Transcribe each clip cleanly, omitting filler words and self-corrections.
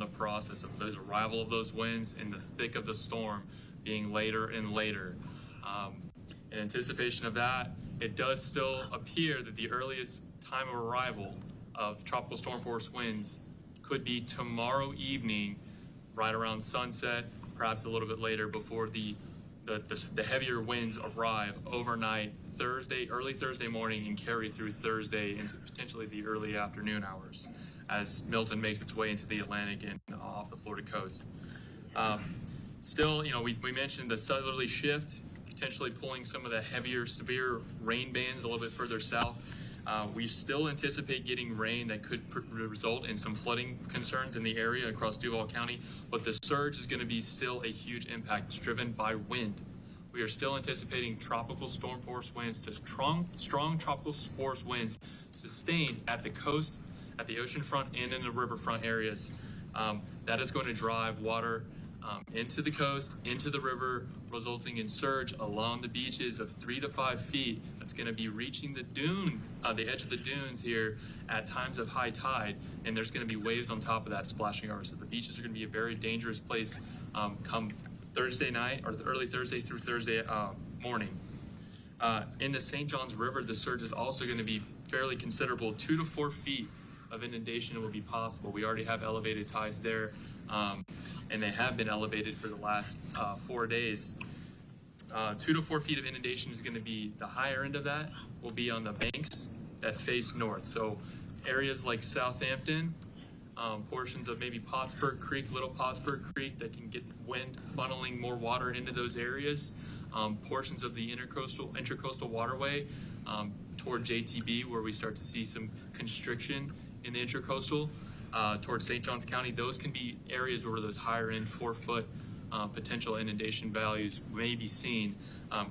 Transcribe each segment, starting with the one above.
the process of the arrival of those winds in the thick of the storm being later and later. In anticipation of that, it does still appear that the earliest time of arrival of tropical storm force winds could be tomorrow evening, right around sunset, perhaps a little bit later before the heavier winds arrive overnight early Thursday morning and carry through Thursday into potentially the early afternoon hours as Milton makes its way into the Atlantic and off the Florida coast. Still, we mentioned the southerly shift, potentially pulling some of the heavier, severe rain bands a little bit further south. We still anticipate getting rain that could result in some flooding concerns in the area across Duval County, but the surge is going to be still a huge impact. It's driven by wind. We are still anticipating tropical storm force winds to strong tropical force winds sustained at the coast, at the ocean front, and in the riverfront areas. That is going to drive water into the coast, into the river, resulting in surge along the beaches of 3 to 5 feet. That's going to be reaching the edge of the dunes here at times of high tide, and there's going to be waves on top of that splashing over. So the beaches are going to be a very dangerous place come Thursday night or early Thursday through Thursday morning. In the St. Johns River, the surge is also going to be fairly considerable. 2 to 4 feet of inundation will be possible. We already have elevated tides there, and they have been elevated for the last 4 days. 2 to 4 feet of inundation is going to be the higher end of that, will be on the banks that face north. So areas like Southampton, portions of maybe Pottsburg Creek, Little Pottsburg Creek, that can get wind funneling more water into those areas. Portions of the intercoastal waterway toward JTB, where we start to see some constriction in the intercoastal towards St. Johns County. Those can be areas where those higher end 4-foot potential inundation values may be seen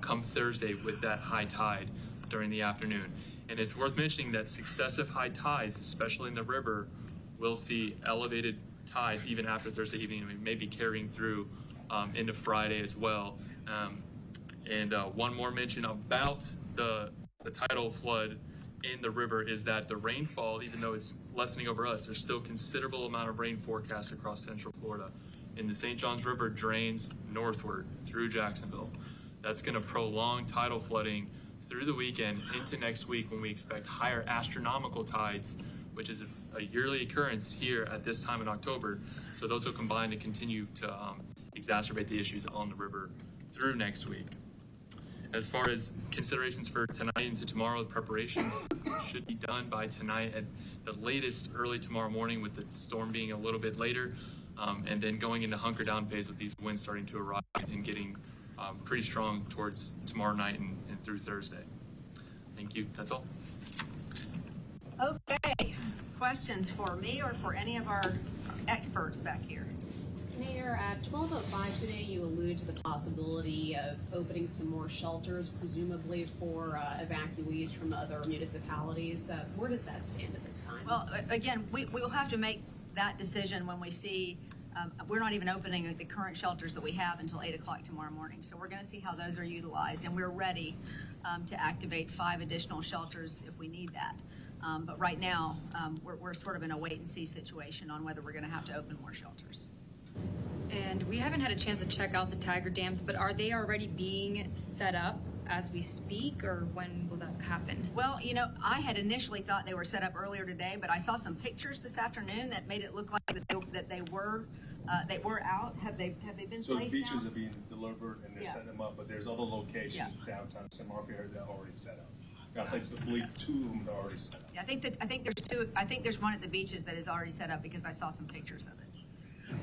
come Thursday with that high tide during the afternoon. And it's worth mentioning that successive high tides, especially in the river, will see elevated tides even after Thursday evening, and maybe carrying through into Friday as well. And one more mention about the tidal flood in the river is that the rainfall, even though it's lessening over us, there's still considerable amount of rain forecast across central Florida. And the St. Johns River drains northward through Jacksonville. That's going to prolong tidal flooding through the weekend into next week, when we expect higher astronomical tides, which is a yearly occurrence here at this time in October. So those will combine to continue to exacerbate the issues on the river through next week. As far as considerations for tonight into tomorrow, the preparations should be done by tonight at the latest early tomorrow morning, with the storm being a little bit later, and then going into hunker down phase with these winds starting to arrive and getting pretty strong towards tomorrow night and through Thursday. Thank you. That's all. Okay. Questions for me or for any of our experts back here? Mayor, at 12:05 today, you alluded to the possibility of opening some more shelters, presumably for evacuees from other municipalities. Where does that stand at this time? Well, again, we will have to make that decision when we see, we're not even opening the current shelters that we have until 8 o'clock tomorrow morning. So we're going to see how those are utilized, and we're ready to activate 5 additional shelters if we need that. But right now, we're sort of in a wait-and-see situation on whether we're going to have to open more shelters. And we haven't had a chance to check out the Tiger dams, but are they already being set up as we speak, or when will that happen? Well, I had initially thought they were set up earlier today, but I saw some pictures this afternoon that made it look like that they were out. Have they been so placed the beaches now? are being delivered and they're setting them up, but there's other locations downtown San Marco area that are already set up. I believe 2 of them are already set up. Yeah, I think there's 2. I think there's one at the beaches that is already set up because I saw some pictures of it.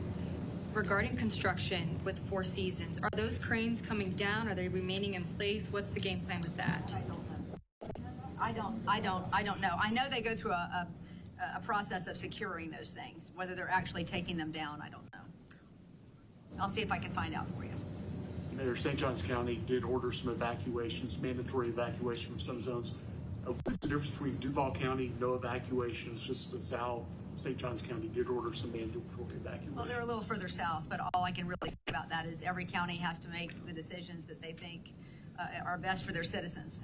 Regarding construction with Four Seasons, are those cranes coming down? Are they remaining in place? What's the game plan with that? I don't know. I know they go through a process of securing those things. Whether they're actually taking them down, I don't know. I'll see if I can find out for you. Mayor, St. Johns County did order some evacuations, mandatory evacuation from some zones. What's the difference between Duval County, no evacuations, just the south? St. Johns County did order some mandatory evacuations. Well, they're a little further south, but all I can really say about that is every county has to make the decisions that they think are best for their citizens.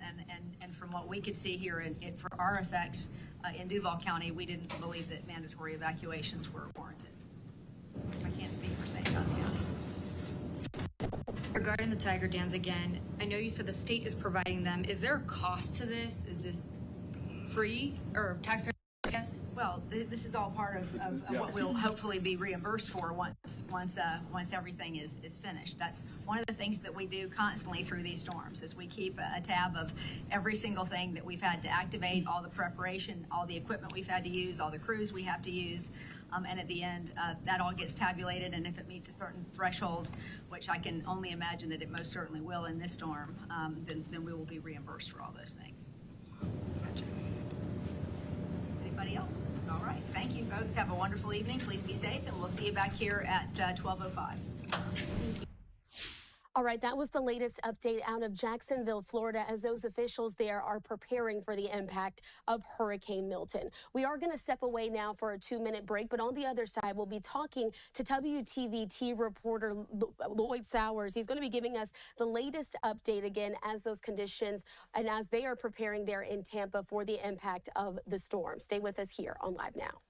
And from what we could see here, for our effects in Duval County, we didn't believe that mandatory evacuations were warranted. regarding the Tiger dams again, I know you said the state is providing them. Is there a cost to this? Is this free or taxpayer? Yes. Well, this is all part of what we'll hopefully be reimbursed for once everything is finished. That's one of the things that we do constantly through these storms is we keep a tab of every single thing that we've had to activate, all the preparation, all the equipment we've had to use, all the crews we have to use, and at the end, that all gets tabulated, and if it meets a certain threshold, which I can only imagine that it most certainly will in this storm, then we will be reimbursed for all those things. Gotcha. Anybody else? All right. Thank you, folks. Have a wonderful evening. Please be safe, and we'll see you back here at 12:05. All right, that was the latest update out of Jacksonville, Florida, as those officials there are preparing for the impact of Hurricane Milton. We are going to step away now for a 2-minute break, but on the other side, we'll be talking to WTVT reporter Lloyd Sowers. He's going to be giving us the latest update again as those conditions and as they are preparing there in Tampa for the impact of the storm. Stay with us here on Live Now.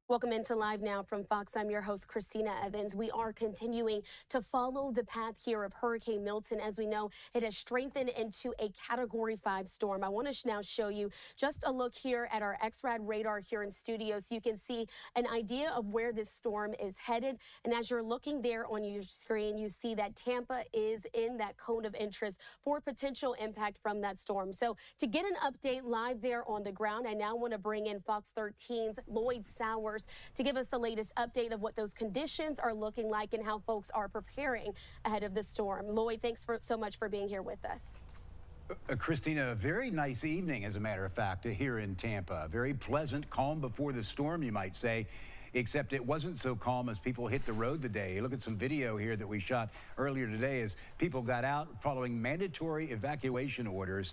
Welcome into Live Now from Fox. I'm your host, Christina Evans. We are continuing to follow the path here of Hurricane Milton. As we know, it has strengthened into a Category 5 storm. I want to now show you just a look here at our XRAD radar here in studio so you can see an idea of where this storm is headed. And as you're looking there on your screen, you see that Tampa is in that cone of interest for potential impact from that storm. So to get an update live there on the ground, I now want to bring in Fox 13's Lloyd Sowers to give us the latest update of what those conditions are looking like and how folks are preparing ahead of the storm. Lloyd, thanks so much for being here with us. Christina, a very nice evening, as a matter of fact, here in Tampa. Very pleasant, calm before the storm, you might say, except it wasn't so calm as people hit the road today. Look at some video here that we shot earlier today as people got out following mandatory evacuation orders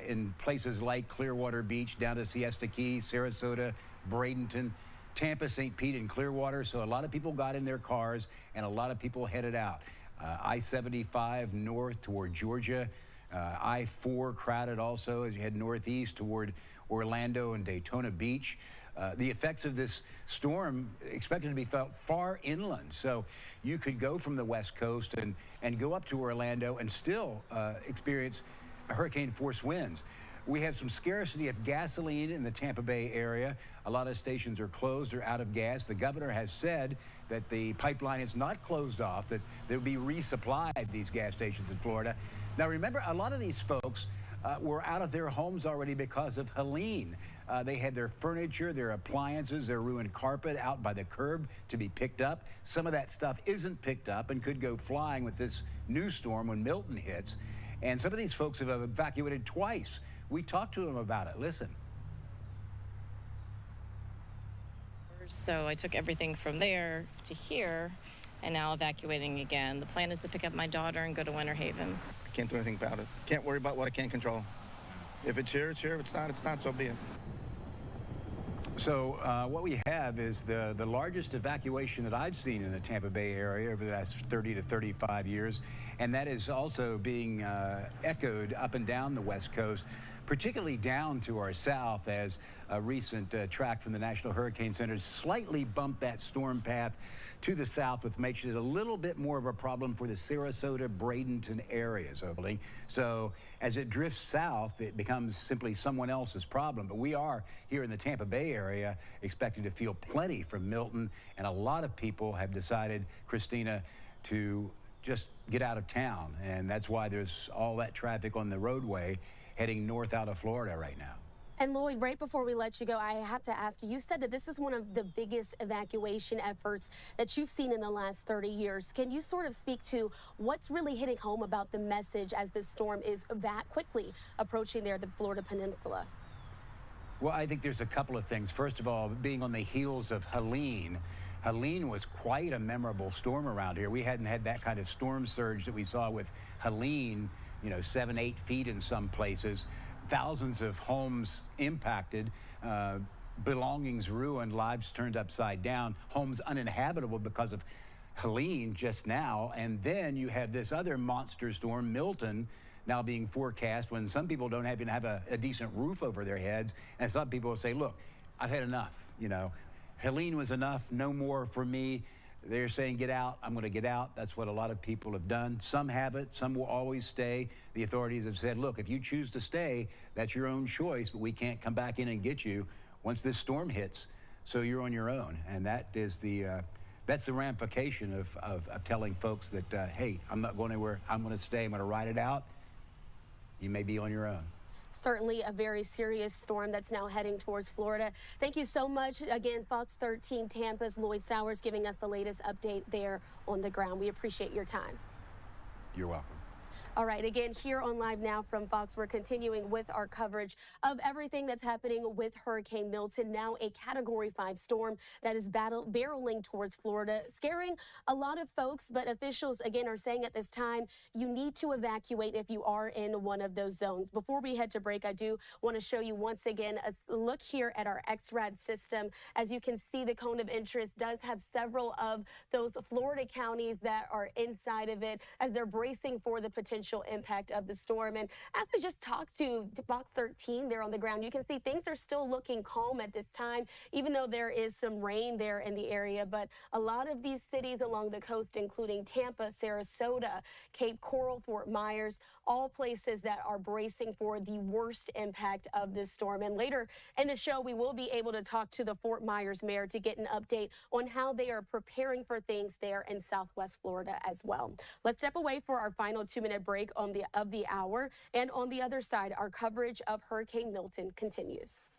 in places like Clearwater Beach, down to Siesta Key, Sarasota, Bradenton, Tampa, St. Pete, and Clearwater. So a lot of people got in their cars and a lot of people headed out. I-75 north toward Georgia. I-4 crowded also as you head northeast toward Orlando and Daytona Beach. The effects of this storm expected to be felt far inland. So you could go from the West Coast and go up to Orlando and still experience hurricane force winds. We have some scarcity of gasoline in the Tampa Bay area. A lot of stations are closed or out of gas. The governor has said that the pipeline is not closed off, that there will be resupplied, these gas stations in Florida. Now remember, a lot of these folks were out of their homes already because of Helene. They had their furniture, their appliances, their ruined carpet out by the curb to be picked up. Some of that stuff isn't picked up and could go flying with this new storm when Milton hits. And some of these folks have evacuated twice. We talked to them about it. Listen. So I took everything from there to here and now evacuating again. The plan is to pick up my daughter and go to Winter Haven. I can't do anything about it. Can't worry about what I can't control. If it's here, it's here. If it's not, it's not. So be it. So what we have is the largest evacuation that I've seen in the Tampa Bay area over the last 30 to 35 years. And that is also being echoed up and down the West Coast, particularly down to our south, as a recent track from the National Hurricane Center slightly bumped that storm path to the south, which makes it a little bit more of a problem for the Sarasota, Bradenton areas. So as it drifts south, it becomes simply someone else's problem. But we are here in the Tampa Bay area expecting to feel plenty from Milton, and a lot of people have decided, Christina, to just get out of town, and that's why there's all that traffic on the roadway heading north out of Florida right now. And Lloyd, right before we let you go, I have to ask you, you said that this is one of the biggest evacuation efforts that you've seen in the last 30 years. Can you sort of speak to what's really hitting home about the message as this storm is that quickly approaching the Florida Peninsula? Well, I think there's a couple of things. First of all, being on the heels of Helene. Helene was quite a memorable storm around here. We hadn't had that kind of storm surge that we saw with Helene, 7, 8 feet in some places. Thousands of homes impacted, belongings ruined, lives turned upside down, homes uninhabitable because of Helene just now. And then you have this other monster storm, Milton, now being forecast when some people don't even have a decent roof over their heads. And some people will say, look, I've had enough, Helene was enough, no more for me. They're saying, get out. I'm going to get out. That's what a lot of people have done. Some have it. Some will always stay. The authorities have said, look, if you choose to stay, that's your own choice, but we can't come back in and get you once this storm hits. So you're on your own. And that is that's the ramification of telling folks that, hey, I'm not going anywhere. I'm going to stay. I'm going to ride it out. You may be on your own. Certainly a very serious storm that's now heading towards Florida. Thank you so much. Again, Fox 13 Tampa's Lloyd Sowers giving us the latest update there on the ground. We appreciate your time. You're welcome. All right, again, here on Live Now from Fox, we're continuing with our coverage of everything that's happening with Hurricane Milton, now a Category 5 storm that is barreling towards Florida, scaring a lot of folks. But officials, again, are saying at this time, you need to evacuate if you are in one of those zones. Before we head to break, I do want to show you once again a look here at our XRAD system. As you can see, the cone of interest does have several of those Florida counties that are inside of it as they're bracing for the potential impact of the storm. And as we just talked to Fox 13 there on the ground, you can see things are still looking calm at this time, even though there is some rain there in the area. But a lot of these cities along the coast, including Tampa, Sarasota, Cape Coral, Fort Myers, all places that are bracing for the worst impact of this storm. And later in the show, we will be able to talk to the Fort Myers mayor to get an update on how they are preparing for things there in Southwest Florida as well. Let's step away for our final 2-minute break of the hour. And on the other side, our coverage of Hurricane Milton continues.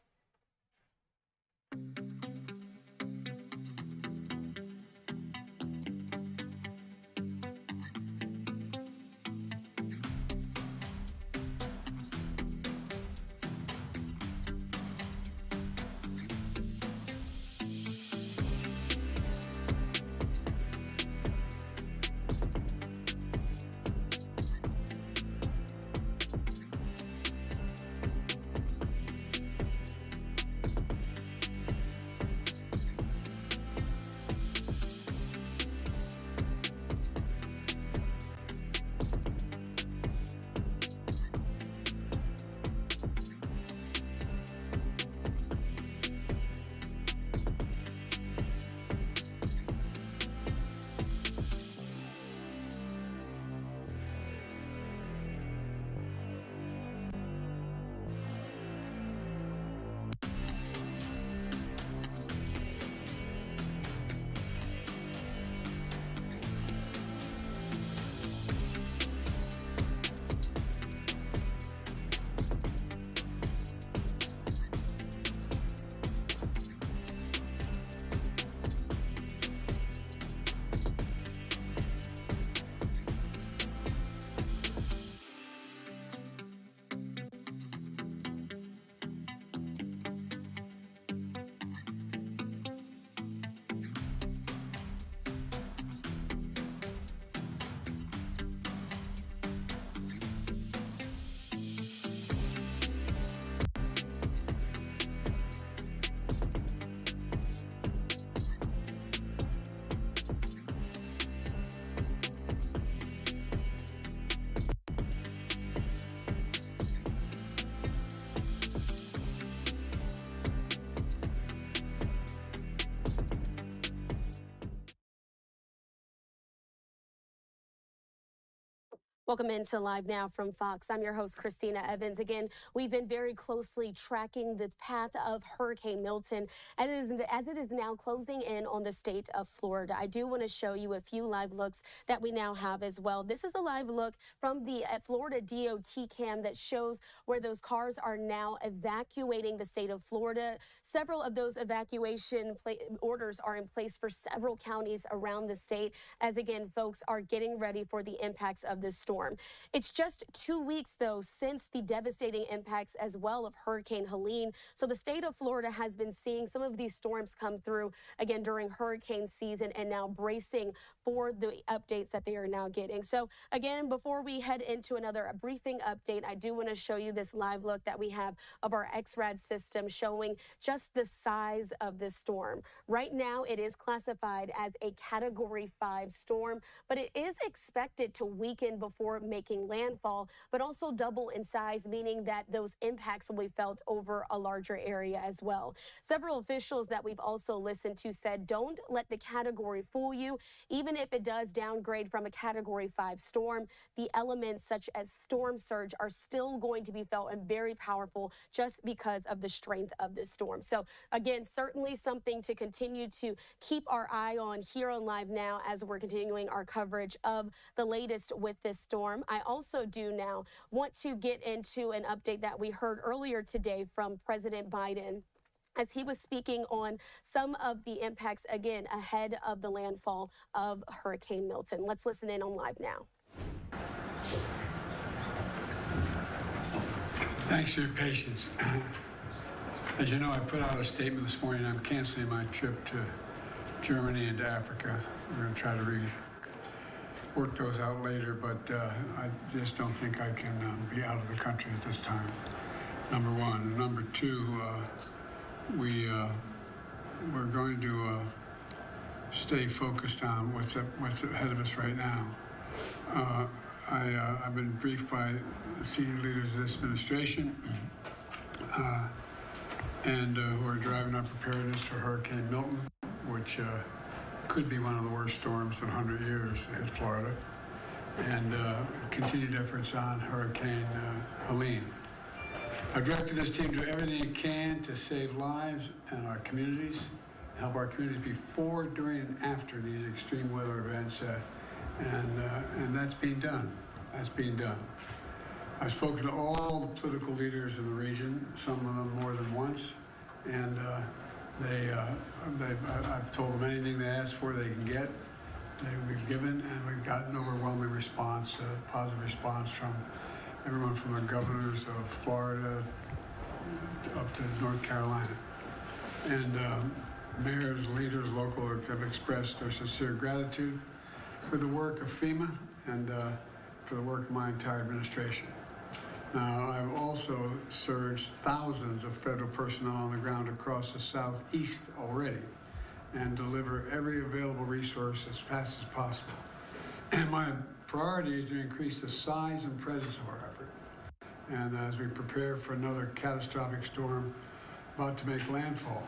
Welcome into Live Now from Fox. I'm your host, Christina Evans. Again, we've been very closely tracking the path of Hurricane Milton as it is now closing in on the state of Florida. I do want to show you a few live looks that we now have as well. This is a live look from the Florida DOT cam that shows where those cars are now evacuating the state of Florida. Several of those evacuation orders are in place for several counties around the state as, again, folks are getting ready for the impacts of this storm. It's just 2 weeks, though, since the devastating impacts as well of Hurricane Helene. So the state of Florida has been seeing some of these storms come through again during hurricane season and now bracing for the updates that they are now getting. So again, before we head into another briefing update, I do want to show you this live look that we have of our XRAD system showing just the size of this storm. Right now, it is classified as a Category 5 storm, but it is expected to weaken before making landfall, but also double in size, meaning that those impacts will be felt over a larger area as well. Several officials that we've also listened to said, don't let the category fool you. Even if it does downgrade from a Category 5 storm, the elements such as storm surge are still going to be felt and very powerful just because of the strength of this storm. So again, certainly something to continue to keep our eye on here on Live Now as we're continuing our coverage of the latest with this storm. I also do now want to get into an update that we heard earlier today from President Biden as he was speaking on some of the impacts, again, ahead of the landfall of Hurricane Milton. Let's listen in on Live Now. Thanks for your patience. As you know, I put out a statement this morning. I'm canceling my trip to Germany and to Africa. We're going to try to work those out later, but I just don't think I can be out of the country at this time, number one. And number two, we're going to stay focused on what's ahead of us right now. I've been briefed by the senior leaders of this administration and who are driving up preparedness for Hurricane Milton, which could be one of the worst storms in 100 years to hit Florida, and continued efforts on Hurricane Helene. I've directed this team to do everything it can to save lives in our communities, help our communities before, during, and after these extreme weather events, and that's being done. That's being done. I've spoken to all the political leaders in the region, some of them more than once, and I've told them anything they ask for, they can get. We've given, and we've gotten an overwhelming response, positive response from everyone from the governors of Florida up to North Carolina. And mayors, leaders, local have expressed their sincere gratitude for the work of FEMA and for the work of my entire administration. Now, I've also surged thousands of federal personnel on the ground across the Southeast already and deliver every available resource as fast as possible. And my priority is to increase the size and presence of our effort. And as we prepare for another catastrophic storm about to make landfall,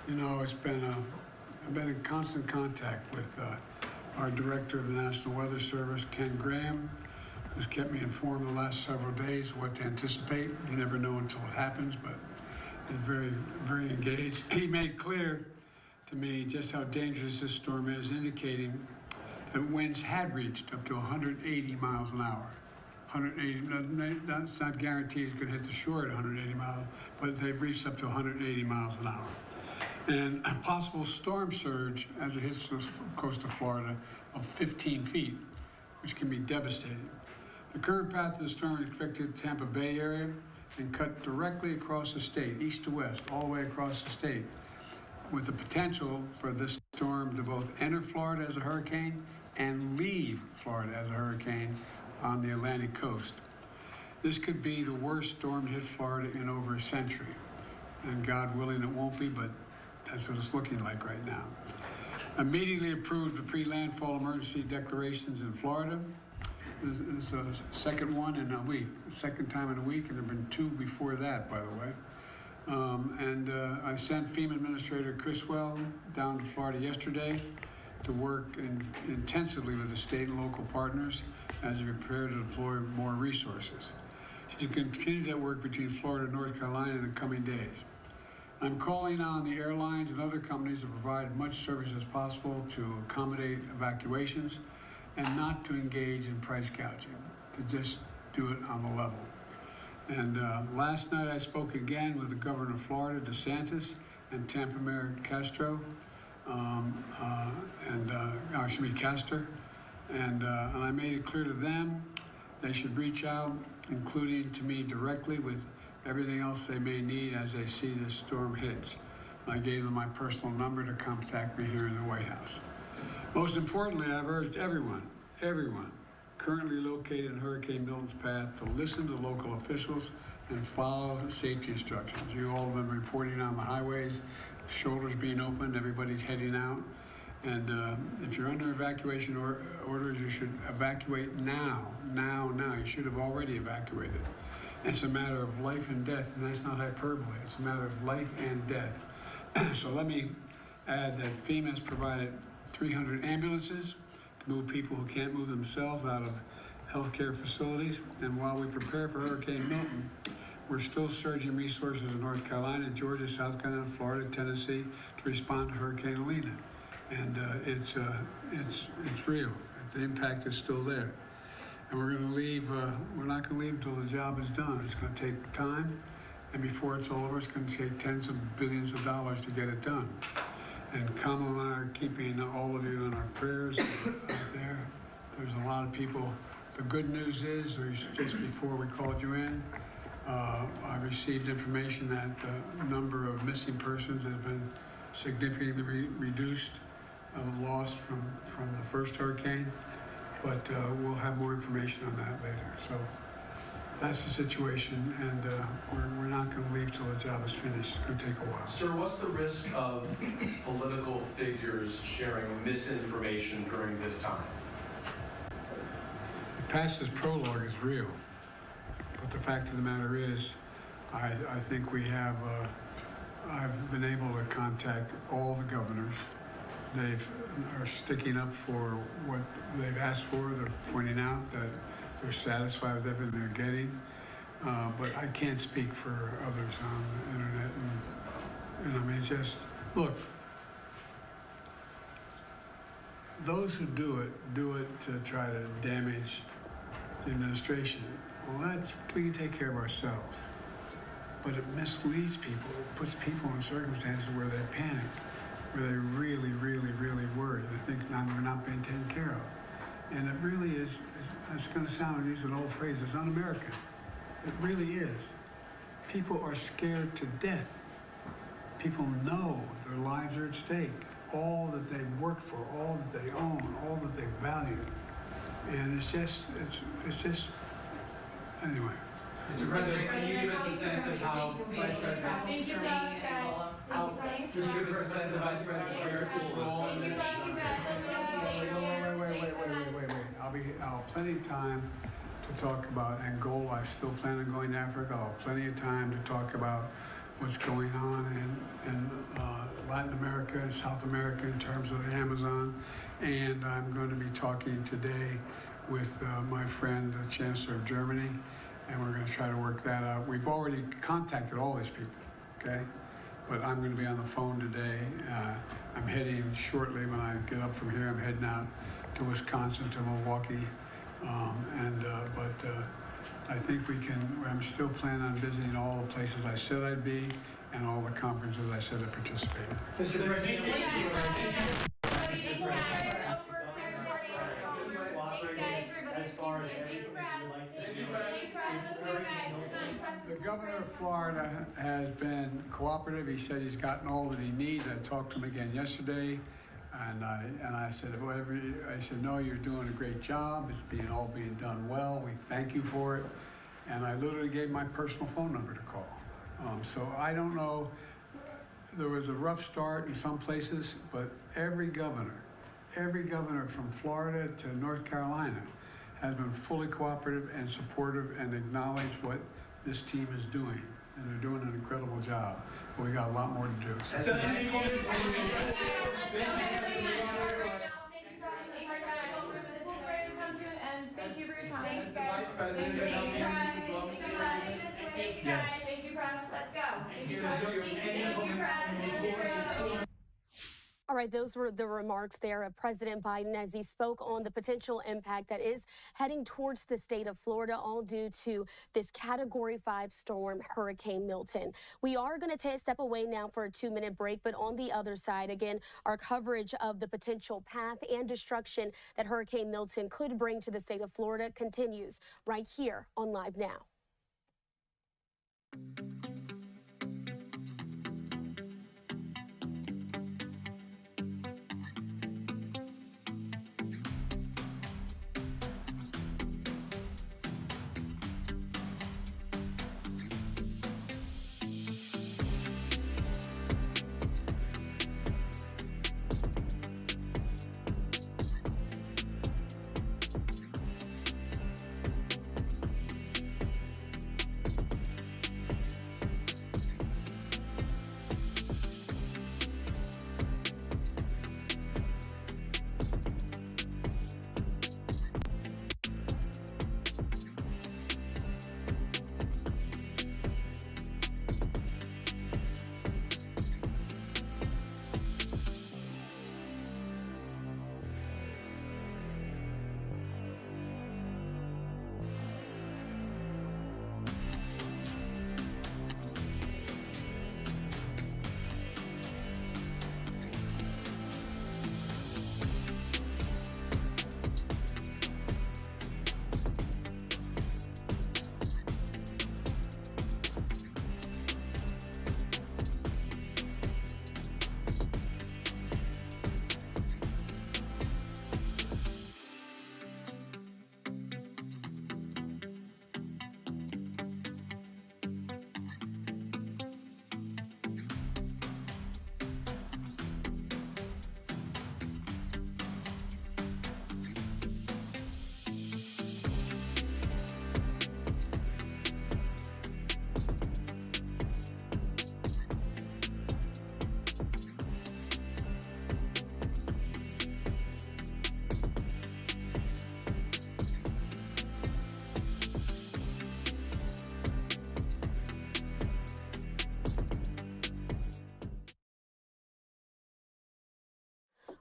you know, I've been in constant contact with our director of the National Weather Service, Ken Graham, who's kept me informed the last several days what to anticipate. You never know until it happens, but he's very, very engaged. He made clear to me just how dangerous this storm is, indicating that winds had reached up to 180 miles an hour. 180, that's not guaranteed it's going to hit the shore at 180 miles, but they've reached up to 180 miles an hour. And a possible storm surge as it hits the coast of Florida of 15 feet, which can be devastating. The current path of the storm is expected to Tampa Bay area and cut directly across the state, east to west, all the way across the state, with the potential for this storm to both enter Florida as a hurricane and leave Florida as a hurricane on the Atlantic coast. This could be the worst storm to hit Florida in over a century. And God willing, it won't be, but that's what it's looking like right now. Immediately approved the pre-landfall emergency declarations in Florida. This is the second one in a week, the second time in a week, and there have been two before that, by the way. I sent FEMA Administrator Criswell down to Florida yesterday to work intensively with the state and local partners as we prepare to deploy more resources. She can continue that work between Florida and North Carolina in the coming days. I'm calling on the airlines and other companies to provide as much service as possible to accommodate evacuations and not to engage in price gouging, to just do it on the level. And last night I spoke again with the governor of Florida, DeSantis, and Tampa Mayor Castro, Castor, and I made it clear to them they should reach out, including to me directly, with everything else they may need as they see this storm hits. I gave them my personal number to contact me here in the White House. Most importantly, I've urged everyone currently located in Hurricane Milton's path to listen to local officials and follow safety instructions. You all have been reporting on the highways, shoulders being opened, everybody's heading out. And if you're under evacuation orders, you should evacuate now. You should have already evacuated. It's a matter of life and death, and that's not hyperbole. It's a matter of life and death. So let me add that FEMA has provided 300 ambulances to move people who can't move themselves out of healthcare facilities. And while we prepare for Hurricane Milton, we're still surging resources in North Carolina, Georgia, South Carolina, Florida, Tennessee to respond to Hurricane Helene. And it's real. The impact is still there. And we're going to leave, we're not going to leave until the job is done. It's going to take time, and before it's all over, it's going to take tens of billions of dollars to get it done. And Kamala and I are keeping all of you in our prayers out there. There's a lot of people. The good news is, just before we called you in, I received information that the number of missing persons has been significantly reduced, lost from the first hurricane. But we'll have more information on that later. So that's the situation, and we're not going to leave till the job is finished. It's going to take a while. Sir, what's the risk of political figures sharing misinformation during this time? The past prologue is real, but the fact of the matter is, I think we have, I've been able to contact all the governors. They are sticking up for what they've asked for. They're pointing out that they're satisfied with everything they're getting. But I can't speak for others on the internet. And I mean, just, look, those who do it to try to damage the administration. Well, we can take care of ourselves. But it misleads people. It puts people in circumstances where they panic, where they really, really, really worry. They think now we're not being taken care of. And it really is, it's going to sound, use an old phrase, it's un-American. It really is. People are scared to death. People know their lives are at stake. All that they've worked for, all that they own, all that they value. And it's just, anyway. Mr. President, can you give us a sense of how Vice President... Thank you, guys. Can you give us a sense of Vice President Harris's role in this? Wait. I'll have plenty of time to talk about Angola. I still plan on going to Africa. I'll have plenty of time to talk about what's going on in Latin America and South America in terms of the Amazon. And I'm going to be talking today with my friend, the Chancellor of Germany, and we're going to try to work that out. We've already contacted all these people, okay? But I'm going to be on the phone today. I'm heading shortly when I get up from here. I'm heading out to Wisconsin, to Milwaukee. But I think we can, I'm still planning on visiting all the places I said I'd be and all the conferences I said I'd participate in. Mr. President, the governor of Florida has been cooperative. He said he's gotten all that he needs. I talked to him again yesterday, and I said, no, you're doing a great job. It's all being done well. We thank you for it. And I literally gave my personal phone number to call. So I don't know. There was a rough start in some places, but every governor from Florida to North Carolina has been fully cooperative and supportive and acknowledged what this team is doing. And they're doing an incredible job. But we got a lot more to do. So. Thank you. President. Thank you, guys. Thank you so much. Thank you, guys. Thank you, press. Let's go. Thank you, press. All right, those were the remarks there of President Biden as he spoke on the potential impact that is heading towards the state of Florida, all due to this Category 5 storm, Hurricane Milton. We are going to step away now for a 2-minute break, but on the other side, again, our coverage of the potential path and destruction that Hurricane Milton could bring to the state of Florida continues right here on Live Now.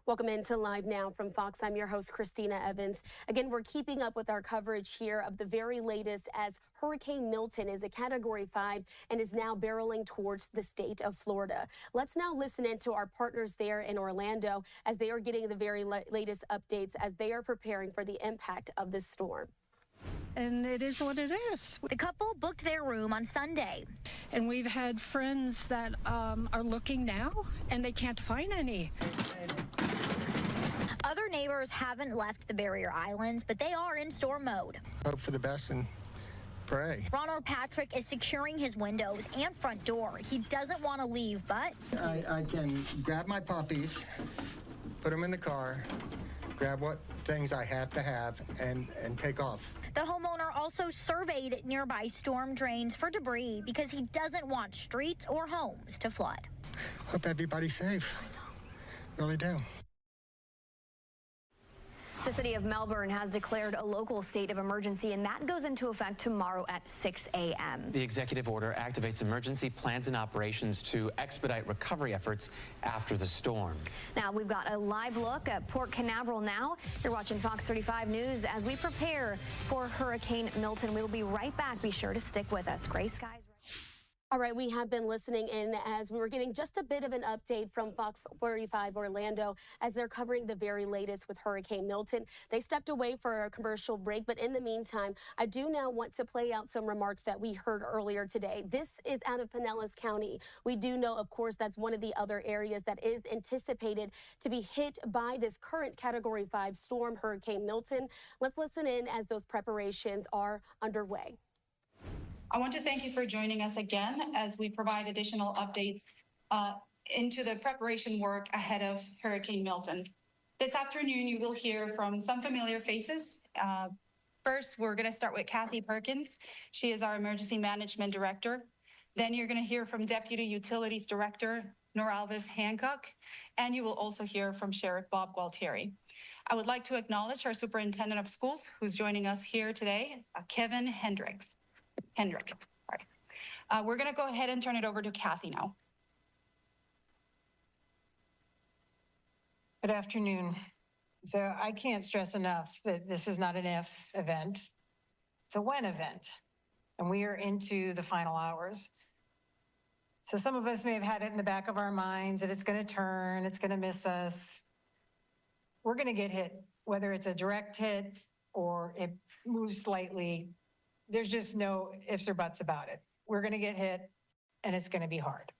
Welcome into Live Now from Fox. I'm your host, Christina Evans. Again, we're keeping up with our coverage here of the very latest as Hurricane Milton is a Category 5 and is now barreling towards the state of Florida. Let's now listen in to our partners there in Orlando as they are getting the very latest updates as they are preparing for the impact of this storm. And it is what it is. The couple booked their room on Sunday. And we've had friends that are looking now, and they can't find any. Other neighbors haven't left the barrier islands, but they are in storm mode. Hope for the best and pray. Ronald Patrick is securing his windows and front door. He doesn't want to leave, but I can grab my puppies, put them in the car, grab what things I have to have, and take off. The homeowner also surveyed nearby storm drains for debris because he doesn't want streets or homes to flood. Hope everybody's safe. Really do. The city of Melbourne has declared a local state of emergency, and that goes into effect tomorrow at 6 a.m. The executive order activates emergency plans and operations to expedite recovery efforts after the storm. Now, we've got a live look at Port Canaveral now. You're watching Fox 35 News as we prepare for Hurricane Milton. We'll be right back. Be sure to stick with us. Gray skies. All right, we have been listening in as we were getting just a bit of an update from Fox 45 Orlando as they're covering the very latest with Hurricane Milton. They stepped away for a commercial break, but in the meantime, I do now want to play out some remarks that we heard earlier today. This is out of Pinellas County. We do know, of course, that's one of the other areas that is anticipated to be hit by this current Category 5 storm, Hurricane Milton. Let's listen in as those preparations are underway. I want to thank you for joining us again as we provide additional updates into the preparation work ahead of Hurricane Milton. This afternoon, you will hear from some familiar faces. First, we're going to start with Kathy Perkins. She is our Emergency Management Director. Then you're going to hear from Deputy Utilities Director Noralvis Hancock, and you will also hear from Sheriff Bob Gualtieri. I would like to acknowledge our superintendent of schools who's joining us here today, Kevin Hendrick. We're going to go ahead and turn it over to Kathy now. Good afternoon. So I can't stress enough that this is not an if event. It's a when event. And we are into the final hours. So some of us may have had it in the back of our minds that it's going to turn, it's going to miss us. We're going to get hit, whether it's a direct hit or it moves slightly. There's just no ifs or buts about it. We're going to get hit and it's going to be hard.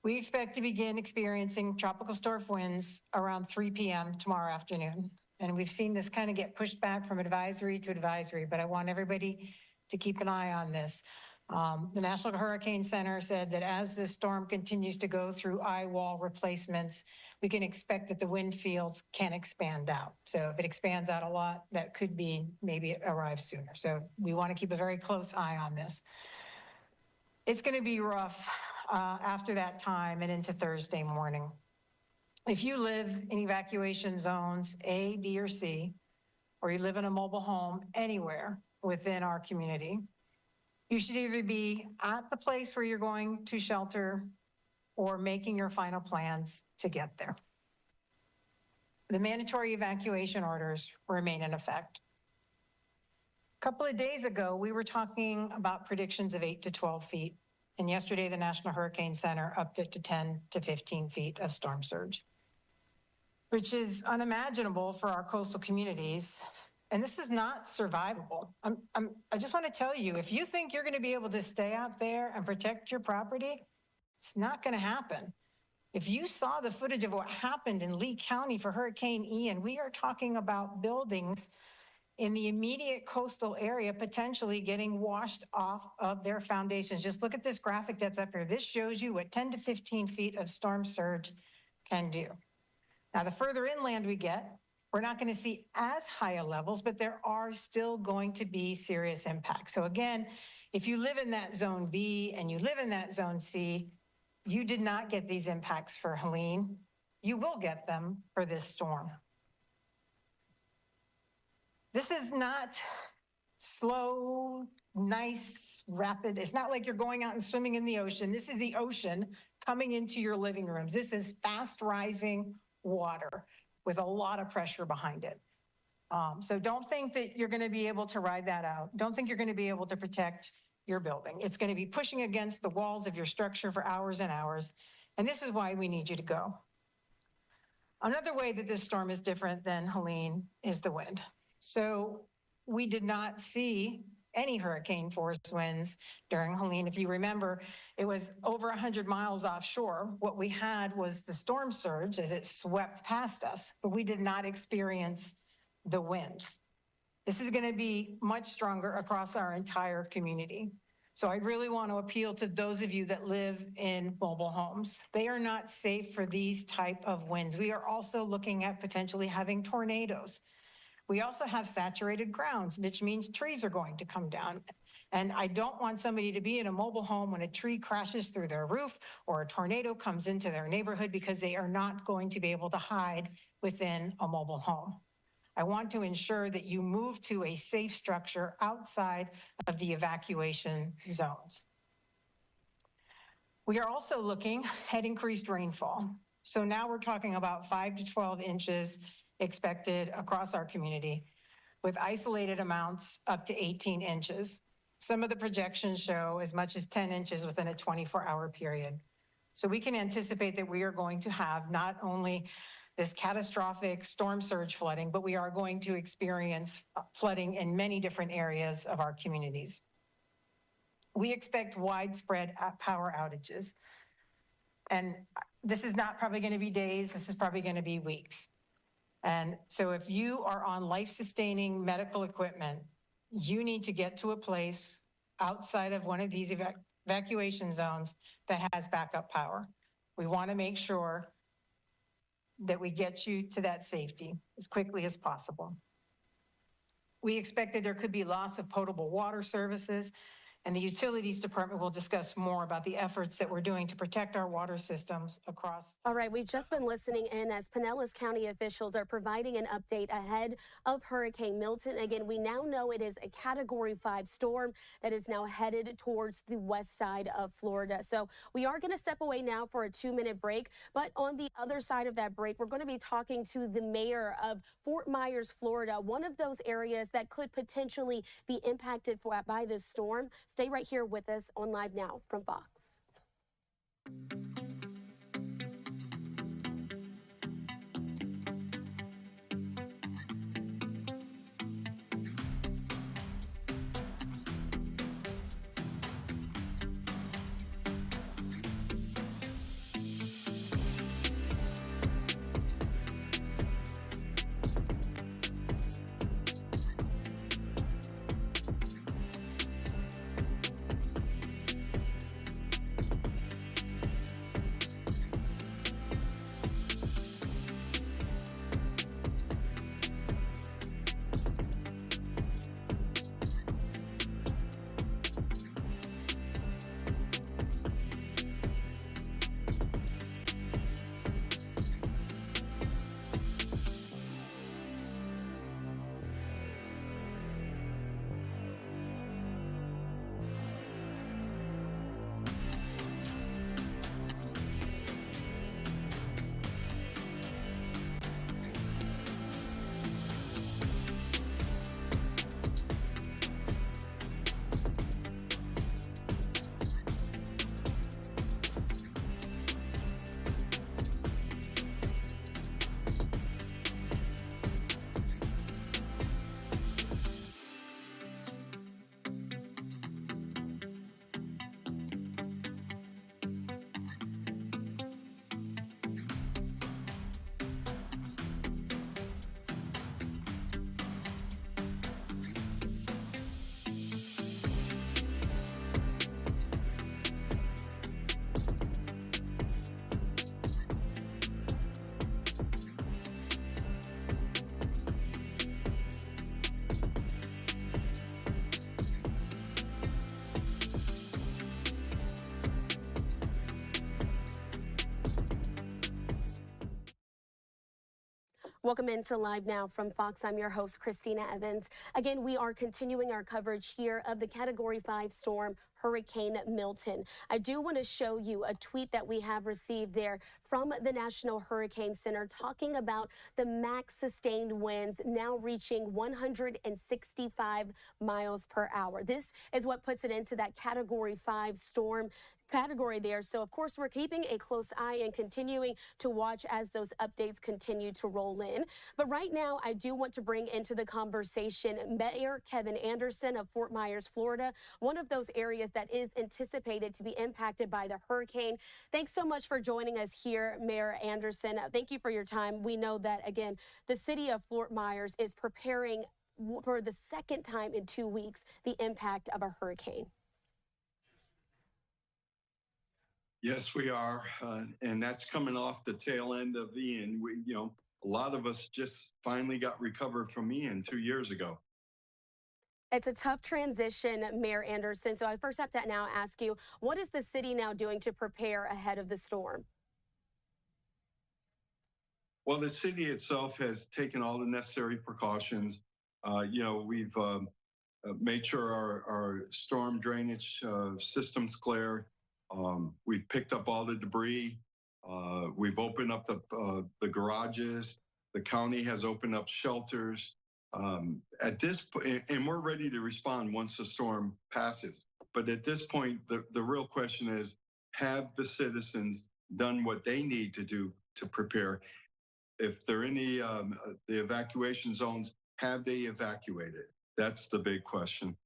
We expect to begin experiencing tropical storm winds around 3 p.m. tomorrow afternoon. And we've seen this kind of get pushed back from advisory to advisory, but I want everybody to keep an eye on this. The National Hurricane Center said that as this storm continues to go through eye wall replacements, we can expect that the wind fields can expand out. So if it expands out a lot, that could be maybe it arrives sooner. So we want to keep a very close eye on this. It's going to be rough after that time and into Thursday morning. If you live in evacuation zones A, B, or C, or you live in a mobile home anywhere within our community, you should either be at the place where you're going to shelter or making your final plans to get there. The mandatory evacuation orders remain in effect. A couple of days ago, we were talking about predictions of 8 to 12 feet. And yesterday, the National Hurricane Center upped it to 10 to 15 feet of storm surge, which is unimaginable for our coastal communities. And this is not survivable. I just want to tell you, if you think you're going to be able to stay out there and protect your property, it's not going to happen. If you saw the footage of what happened in Lee County for Hurricane Ian, we are talking about buildings in the immediate coastal area potentially getting washed off of their foundations. Just look at this graphic that's up here. This shows you what 10 to 15 feet of storm surge can do. Now, the further inland we get, we're not going to see as high a levels, but there are still going to be serious impacts. So again, if you live in that zone B and you live in that zone C, you did not get these impacts for Helene. You will get them for this storm. This is not slow, nice, rapid. It's not like you're going out and swimming in the ocean. This is the ocean coming into your living rooms. This is fast rising water with a lot of pressure behind it. So don't think that you're going to be able to ride that out. Don't think you're going to be able to protect your building. It's going to be pushing against the walls of your structure for hours and hours. And this is why we need you to go. Another way that this storm is different than Helene is the wind. So we did not see any hurricane force winds during Helene. If you remember, it was over 100 miles offshore. What we had was the storm surge as it swept past us, but we did not experience the winds. This is going to be much stronger across our entire community. So I really want to appeal to those of you that live in mobile homes. They are not safe for these type of winds. We are also looking at potentially having tornadoes. We also have saturated grounds, which means trees are going to come down. And I don't want somebody to be in a mobile home when a tree crashes through their roof or a tornado comes into their neighborhood because they are not going to be able to hide within a mobile home. I want to ensure that you move to a safe structure outside of the evacuation zones. We are also looking at increased rainfall. So now we're talking about 5 to 12 inches expected across our community, with isolated amounts up to 18 inches. Some of the projections show as much as 10 inches within a 24-hour period. So we can anticipate that we are going to have not only this catastrophic storm surge flooding, but we are going to experience flooding in many different areas of our communities. We expect widespread power outages. And this is not probably going to be days, this is probably going to be weeks. And so if you are on life-sustaining medical equipment, you need to get to a place outside of one of these evacuation zones that has backup power. We want to make sure that we get you to that safety as quickly as possible. We expect that there could be loss of potable water services And the Utilities Department will discuss more about the efforts that we're doing to protect our water systems across. All right, we've just been listening in as Pinellas County officials are providing an update ahead of Hurricane Milton. Again, we now know it is a Category 5 storm that is now headed towards the west side of Florida. So we are going to step away now for a 2-minute break. But on the other side of that break, we're going to be talking to the mayor of Fort Myers, Florida, one of those areas that could potentially be impacted by this storm. Stay right here with us on Live Now from Fox. Welcome into Live Now from Fox. I'm your host, Christina Evans. Again, we are continuing our coverage here of the Category 5 storm, Hurricane Milton. I do want to show you a tweet that we have received there from the National Hurricane Center talking about the max sustained winds now reaching 165 miles per hour. This is what puts it into that Category 5 storm category there. So, of course, we're keeping a close eye and continuing to watch as those updates continue to roll in. But right now, I do want to bring into the conversation Mayor Kevin Anderson of Fort Myers, Florida, one of those areas that is anticipated to be impacted by the hurricane. Thanks so much for joining us here, Mayor Anderson. Thank you for your time. We know that, again, the city of Fort Myers is preparing for the second time in 2 weeks the impact of a hurricane. Yes, we are, and that's coming off the tail end of Ian. A lot of us just finally got recovered from Ian 2 years ago. It's a tough transition, Mayor Anderson. So I first have to now ask you, what is the city now doing to prepare ahead of the storm? Well, the city itself has taken all the necessary precautions. We've made sure our storm drainage system's clear. We've picked up all the debris. We've opened up the garages. The county has opened up shelters. At this point, and we're ready to respond once the storm passes. But at this point, the real question is, have the citizens done what they need to do to prepare? If they're in the evacuation zones, have they evacuated? That's the big question.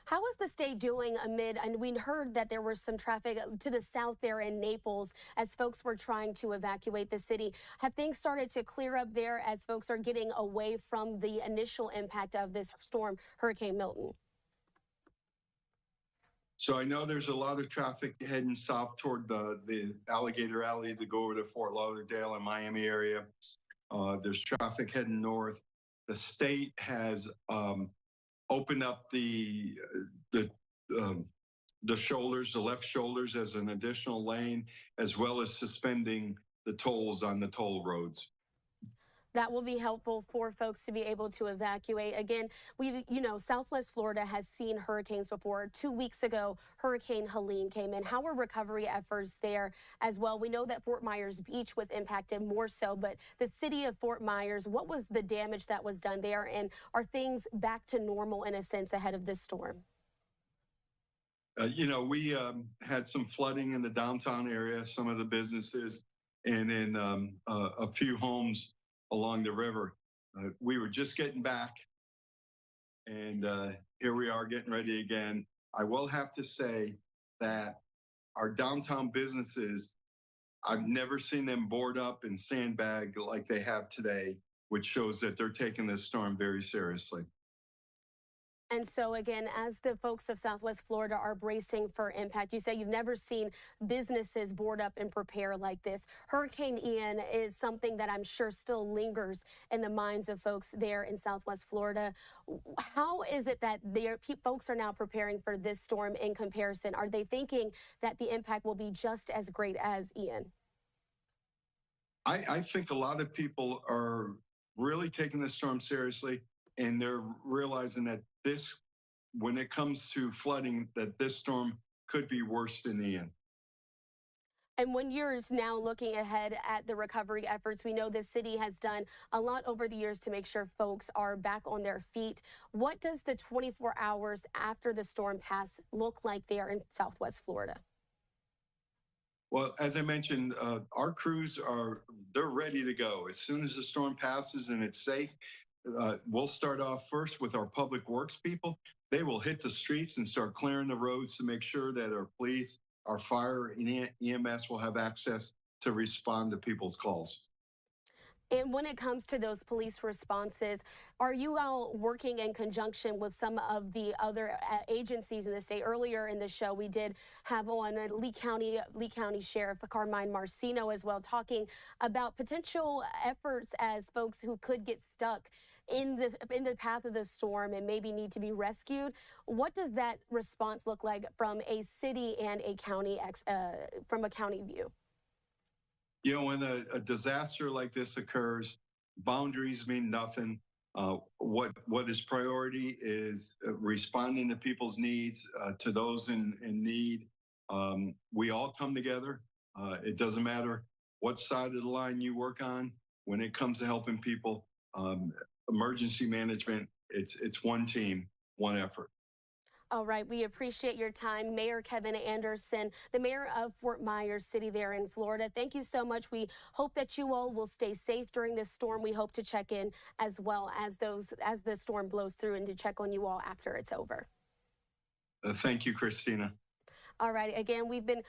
How is the state doing amid, and we heard that there was some traffic to the south there in Naples as folks were trying to evacuate the city. Have things started to clear up there as folks are getting away from the initial impact of this storm, Hurricane Milton? So I know there's a lot of traffic heading south toward the Alligator Alley to go over to Fort Lauderdale and Miami area. There's traffic heading north. The state has opened up the the shoulders, the left shoulders as an additional lane, as well as suspending the tolls on the toll roads. That will be helpful for folks to be able to evacuate. Again, Southwest Florida has seen hurricanes before. 2 weeks ago, Hurricane Helene came in. How are recovery efforts there as well? We know that Fort Myers Beach was impacted more so, but the city of Fort Myers, what was the damage that was done there? And are things back to normal in a sense ahead of this storm? We had some flooding in the downtown area, some of the businesses, and in a few homes along the river. We were just getting back, and here we are getting ready again. I will have to say that our downtown businesses, I've never seen them board up and sandbag like they have today, which shows that they're taking this storm very seriously. And so again, as the folks of Southwest Florida are bracing for impact, you say you've never seen businesses board up and prepare like this. Hurricane Ian is something that I'm sure still lingers in the minds of folks there in Southwest Florida. How is it that folks are now preparing for this storm in comparison? Are they thinking that the impact will be just as great as Ian? I think a lot of people are really taking this storm seriously, and they're realizing that when it comes to flooding, that this storm could be worse than Ian. And when you're now looking ahead at the recovery efforts, we know the city has done a lot over the years to make sure folks are back on their feet. What does the 24 hours after the storm pass look like there in Southwest Florida? Well, as I mentioned, our crews they're ready to go. As soon as the storm passes and it's safe, we'll start off first with our public works people. They will hit the streets and start clearing the roads to make sure that our police, our fire, and EMS will have access to respond to people's calls. And when it comes to those police responses, are you all working in conjunction with some of the other agencies in the state? Earlier in the show, we did have on Lee County Sheriff Carmine Marcino as well, talking about potential efforts as folks who could get stuck in the path of the storm and maybe need to be rescued. What does that response look like from a city and a county from a county view? When a disaster like this occurs, boundaries mean nothing. What is priority is responding to people's needs, to those in need. We all come together. It doesn't matter what side of the line you work on. When it comes to helping people, emergency management, it's one team, one effort. All right, we appreciate your time. Mayor Kevin Anderson, the mayor of Fort Myers City there in Florida. Thank you so much. We hope that you all will stay safe during this storm. We hope to check in as well as the storm blows through and to check on you all after it's over. Thank you, Christina. All right, again, we've been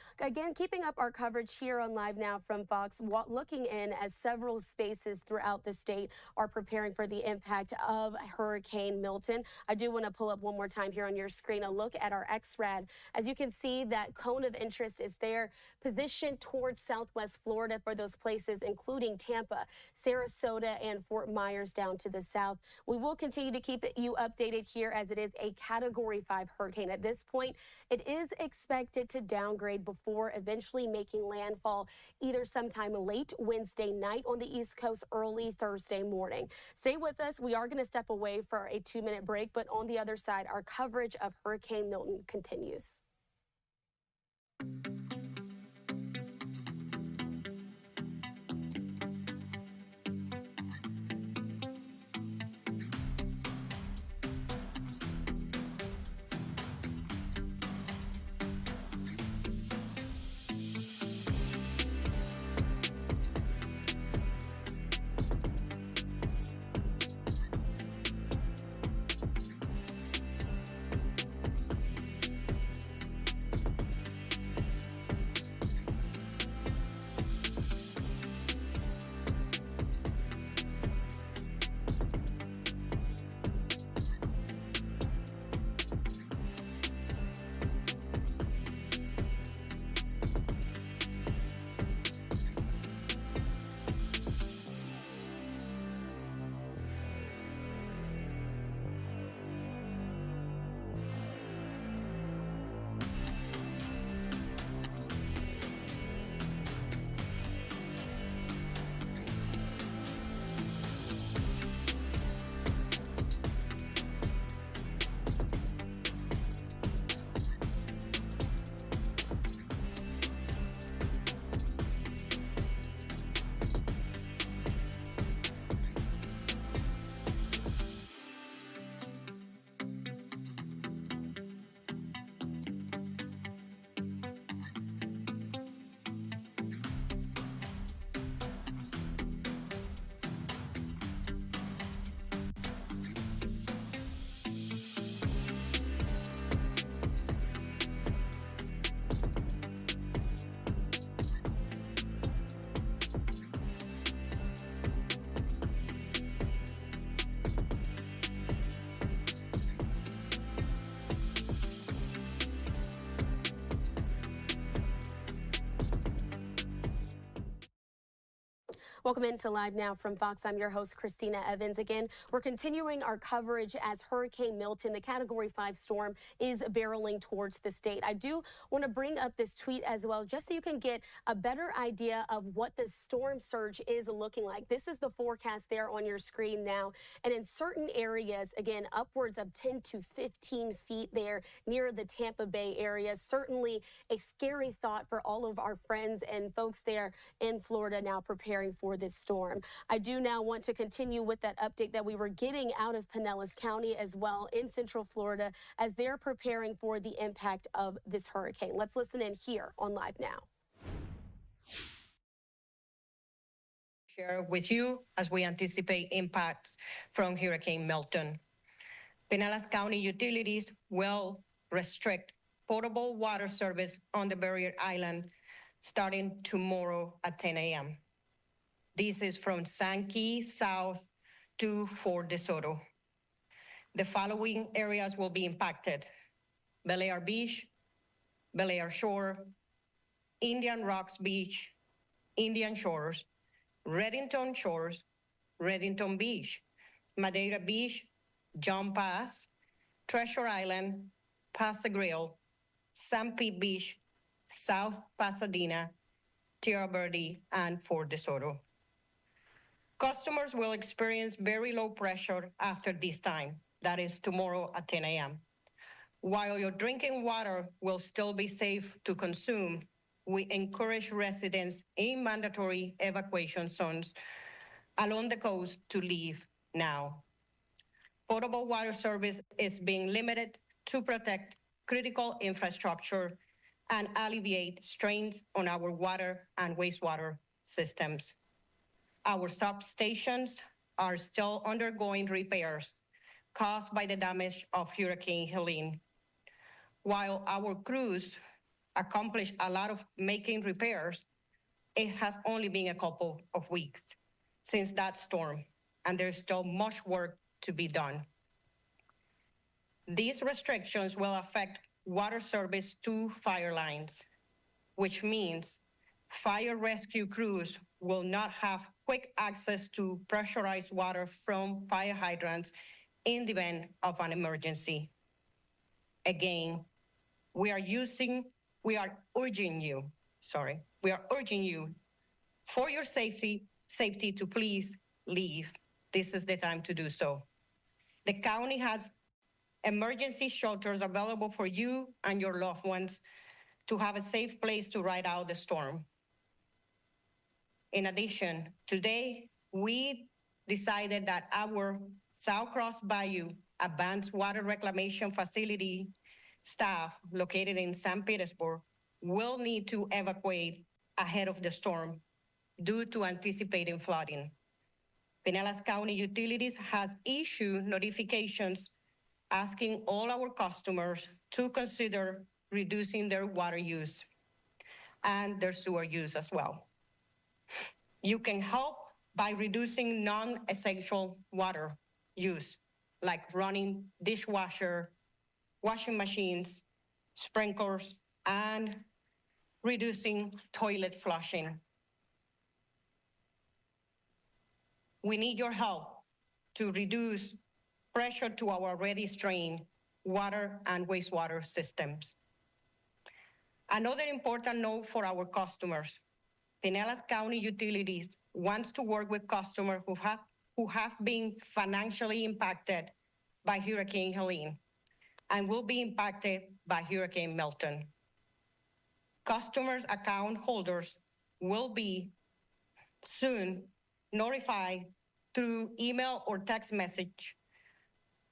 keeping up our coverage here on Live Now from Fox, looking in as several spaces throughout the state are preparing for the impact of Hurricane Milton. I do want to pull up one more time here on your screen a look at our XRAD. As you can see, that cone of interest is there, positioned towards Southwest Florida for those places, including Tampa, Sarasota, and Fort Myers down to the south. We will continue to keep you updated here as it is a Category 5 hurricane. At this point, it is expected to downgrade before eventually making landfall either sometime late Wednesday night on the East Coast, early Thursday morning. Stay with us. We are going to step away for a 2-minute break, but on the other side, our coverage of Hurricane Milton continues. Welcome into Live Now from Fox. I'm your host, Christina Evans. Again, we're continuing our coverage as Hurricane Milton, the Category 5 storm, is barreling towards the state. I do want to bring up this tweet as well, just so you can get a better idea of what the storm surge is looking like. This is the forecast there on your screen now. And in certain areas, again, upwards of 10 to 15 feet there near the Tampa Bay area. Certainly a scary thought for all of our friends and folks there in Florida now preparing for this storm. I do now want to continue with that update that we were getting out of Pinellas County as well in Central Florida as they're preparing for the impact of this hurricane. Let's listen in here on Live Now. Share with you as we anticipate impacts from Hurricane Milton. Pinellas County utilities will restrict potable water service on the barrier island starting tomorrow at 10 a.m. This is from Sankey South to Fort DeSoto. The following areas will be impacted: Bel Air Beach, Bel Air Shore, Indian Rocks Beach, Indian Shores, Reddington Shores, Reddington Beach, Madeira Beach, John Pass, Treasure Island, Paso Grill, San Pete Beach, South Pasadena, Tierra Verde, and Fort DeSoto. Customers will experience very low pressure after this time, that is tomorrow at 10 a.m. While your drinking water will still be safe to consume, we encourage residents in mandatory evacuation zones along the coast to leave now. Potable water service is being limited to protect critical infrastructure and alleviate strains on our water and wastewater systems. Our substations are still undergoing repairs caused by the damage of Hurricane Helene. While our crews accomplished a lot of making repairs, it has only been a couple of weeks since that storm, and there's still much work to be done. These restrictions will affect water service to fire lines, which means fire rescue crews will not have quick access to pressurized water from fire hydrants in the event of an emergency. Again, we are urging you for your safety to please leave. This is the time to do so. The county has emergency shelters available for you and your loved ones to have a safe place to ride out the storm. In addition, today we decided that our South Cross Bayou Advanced Water Reclamation Facility staff located in St. Petersburg will need to evacuate ahead of the storm due to anticipating flooding. Pinellas County Utilities has issued notifications asking all our customers to consider reducing their water use and their sewer use as well. You can help by reducing non-essential water use, like running dishwasher, washing machines, sprinklers, and reducing toilet flushing. We need your help to reduce pressure to our already strained water and wastewater systems. Another important note for our customers: Pinellas County Utilities wants to work with customers who have been financially impacted by Hurricane Helene and will be impacted by Hurricane Milton. Customers' account holders will be soon notified through email or text message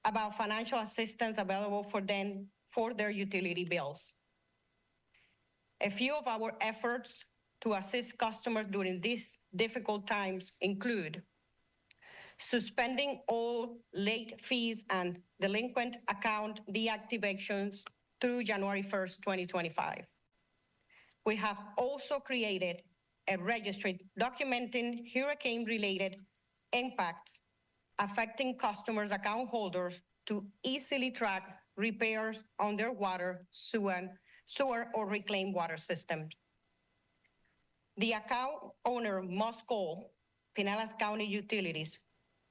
about financial assistance available for them for their utility bills. A few of our efforts to assist customers during these difficult times include suspending all late fees and delinquent account deactivations through January 1st, 2025. We have also created a registry documenting hurricane-related impacts affecting customers' account holders to easily track repairs on their water, sewer, or reclaimed water systems. The account owner must call Pinellas County Utilities,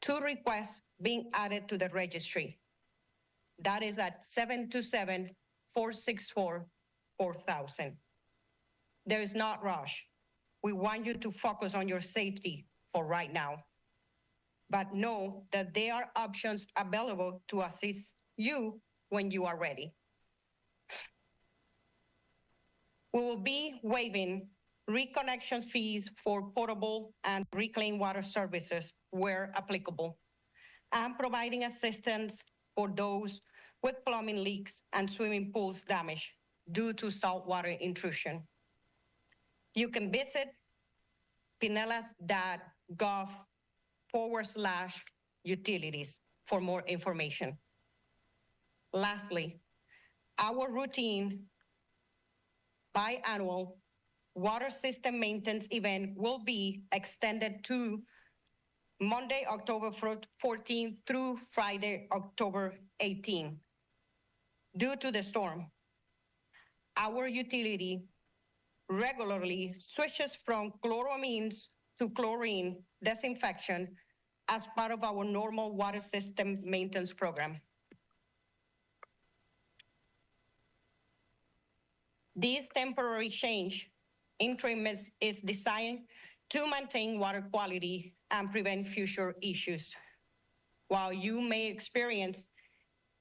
2 requests being added to the registry. That is at 727-464-4000. There is not rush. We want you to focus on your safety for right now. But know that there are options available to assist you when you are ready. We will be waiving reconnection fees for potable and reclaimed water services where applicable, and providing assistance for those with plumbing leaks and swimming pools damage due to saltwater intrusion. You can visit pinellas.gov/utilities for more information. Lastly, our routine biannual water system maintenance event will be extended to Monday, October 14th through Friday, October 18th. Due to the storm, our utility regularly switches from chloramines to chlorine disinfection as part of our normal water system maintenance program. This temporary change in treatments is designed to maintain water quality and prevent future issues. While you may experience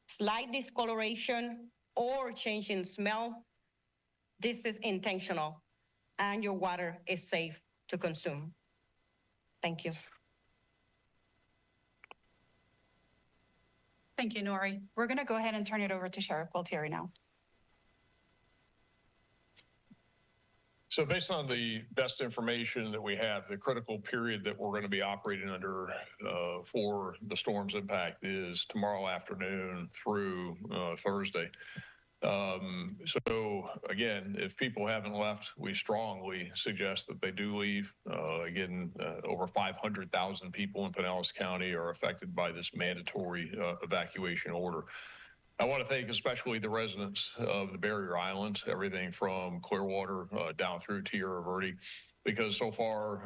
slight discoloration or change in smell, this is intentional and your water is safe to consume. Thank you. Thank you, Nori. We're going to go ahead and turn it over to Sheriff Gualtieri now. So based on the best information that we have, the critical period that we're going to be operating under for the storm's impact is tomorrow afternoon through Thursday. So again, if people haven't left, we strongly suggest that they do leave. Again, over 500,000 people in Pinellas County are affected by this mandatory evacuation order. I want to thank especially the residents of the Barrier Islands, everything from Clearwater down through Tierra Verde, because so far,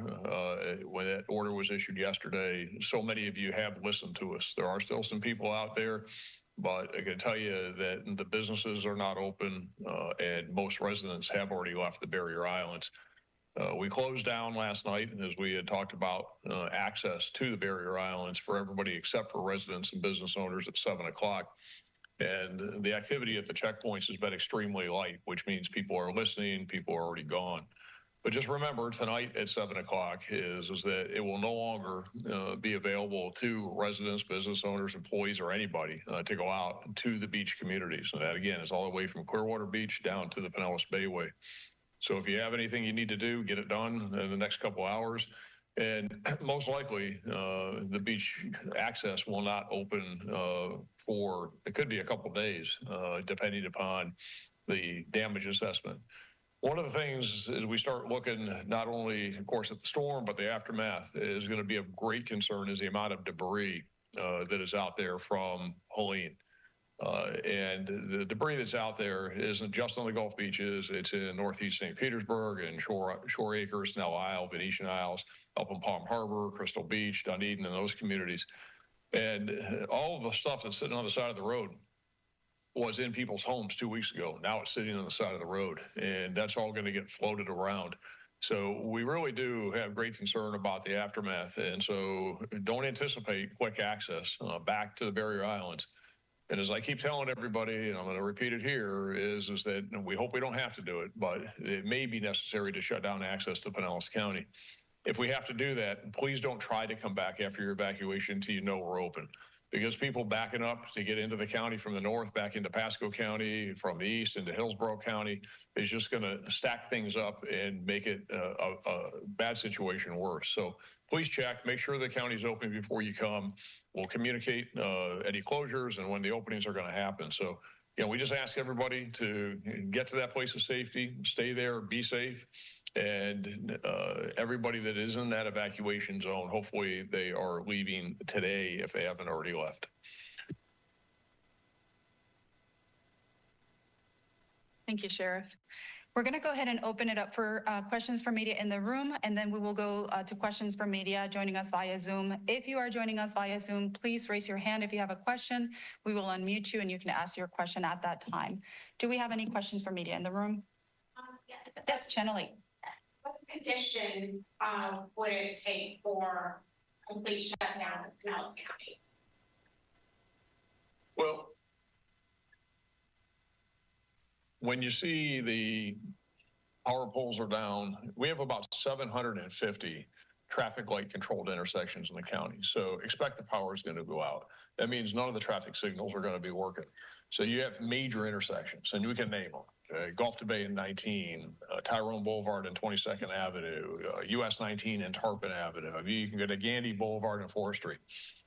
when that order was issued yesterday, so many of you have listened to us. There are still some people out there, but I can tell you that the businesses are not open, and most residents have already left the Barrier Islands. We closed down last night, as we had talked about, access to the Barrier Islands for everybody except for residents and business owners at 7 o'clock. And the activity at the checkpoints has been extremely light, which means people are listening, people are already gone. But just remember, tonight at 7 o'clock is that it will no longer be available to residents, business owners, employees, or anybody to go out to the beach communities. And that, again, is all the way from Clearwater Beach down to the Pinellas Bayway. So if you have anything you need to do, get it done in the next couple hours. And most likely, the beach access will not open for, it could be a couple days, depending upon the damage assessment. One of the things as we start looking not only, of course, at the storm, but the aftermath is going to be of great concern is the amount of debris that is out there from Helene. And the debris that's out there isn't just on the Gulf beaches. It's in Northeast St. Petersburg and Shore Acres, Snell Isle, Venetian Isles, up in Palm Harbor, Crystal Beach, Dunedin, and those communities. And all of the stuff that's sitting on the side of the road was in people's homes 2 weeks ago. Now it's sitting on the side of the road, and that's all going to get floated around. So we really do have great concern about the aftermath. And so don't anticipate quick access back to the Barrier Islands. And as I keep telling everybody, and I'm going to repeat it here, is that we hope we don't have to do it, but it may be necessary to shut down access to Pinellas County. If we have to do that, please don't try to come back after your evacuation until you know we're open. Because people backing up to get into the county from the north, back into Pasco County, from the east into Hillsborough County, is just going to stack things up and make it a bad situation worse. So please check, make sure the county's open before you come. We'll communicate any closures and when the openings are going to happen. So, you know, we just ask everybody to get to that place of safety, stay there, be safe. And everybody that is in that evacuation zone, hopefully they are leaving today if they haven't already left. Thank you, Sheriff. We're going to go ahead and open it up for questions from media in the room, and then we will go to questions from media joining us via Zoom. If you are joining us via Zoom, please raise your hand if you have a question. We will unmute you, and you can ask your question at that time. Do we have any questions from media in the room? Yes, Chenely. What condition would it take for complete shutdown of Pinellas County? Well, when you see the power poles are down, we have about 750 traffic light controlled intersections in the county. So expect the power is going to go out. That means none of the traffic signals are going to be working. So you have major intersections, and we can name them. Gulf to Bay and 19, Tyrone Boulevard and 22nd Avenue, US 19 and Tarpon Avenue. You can go to Gandy Boulevard and Forestry.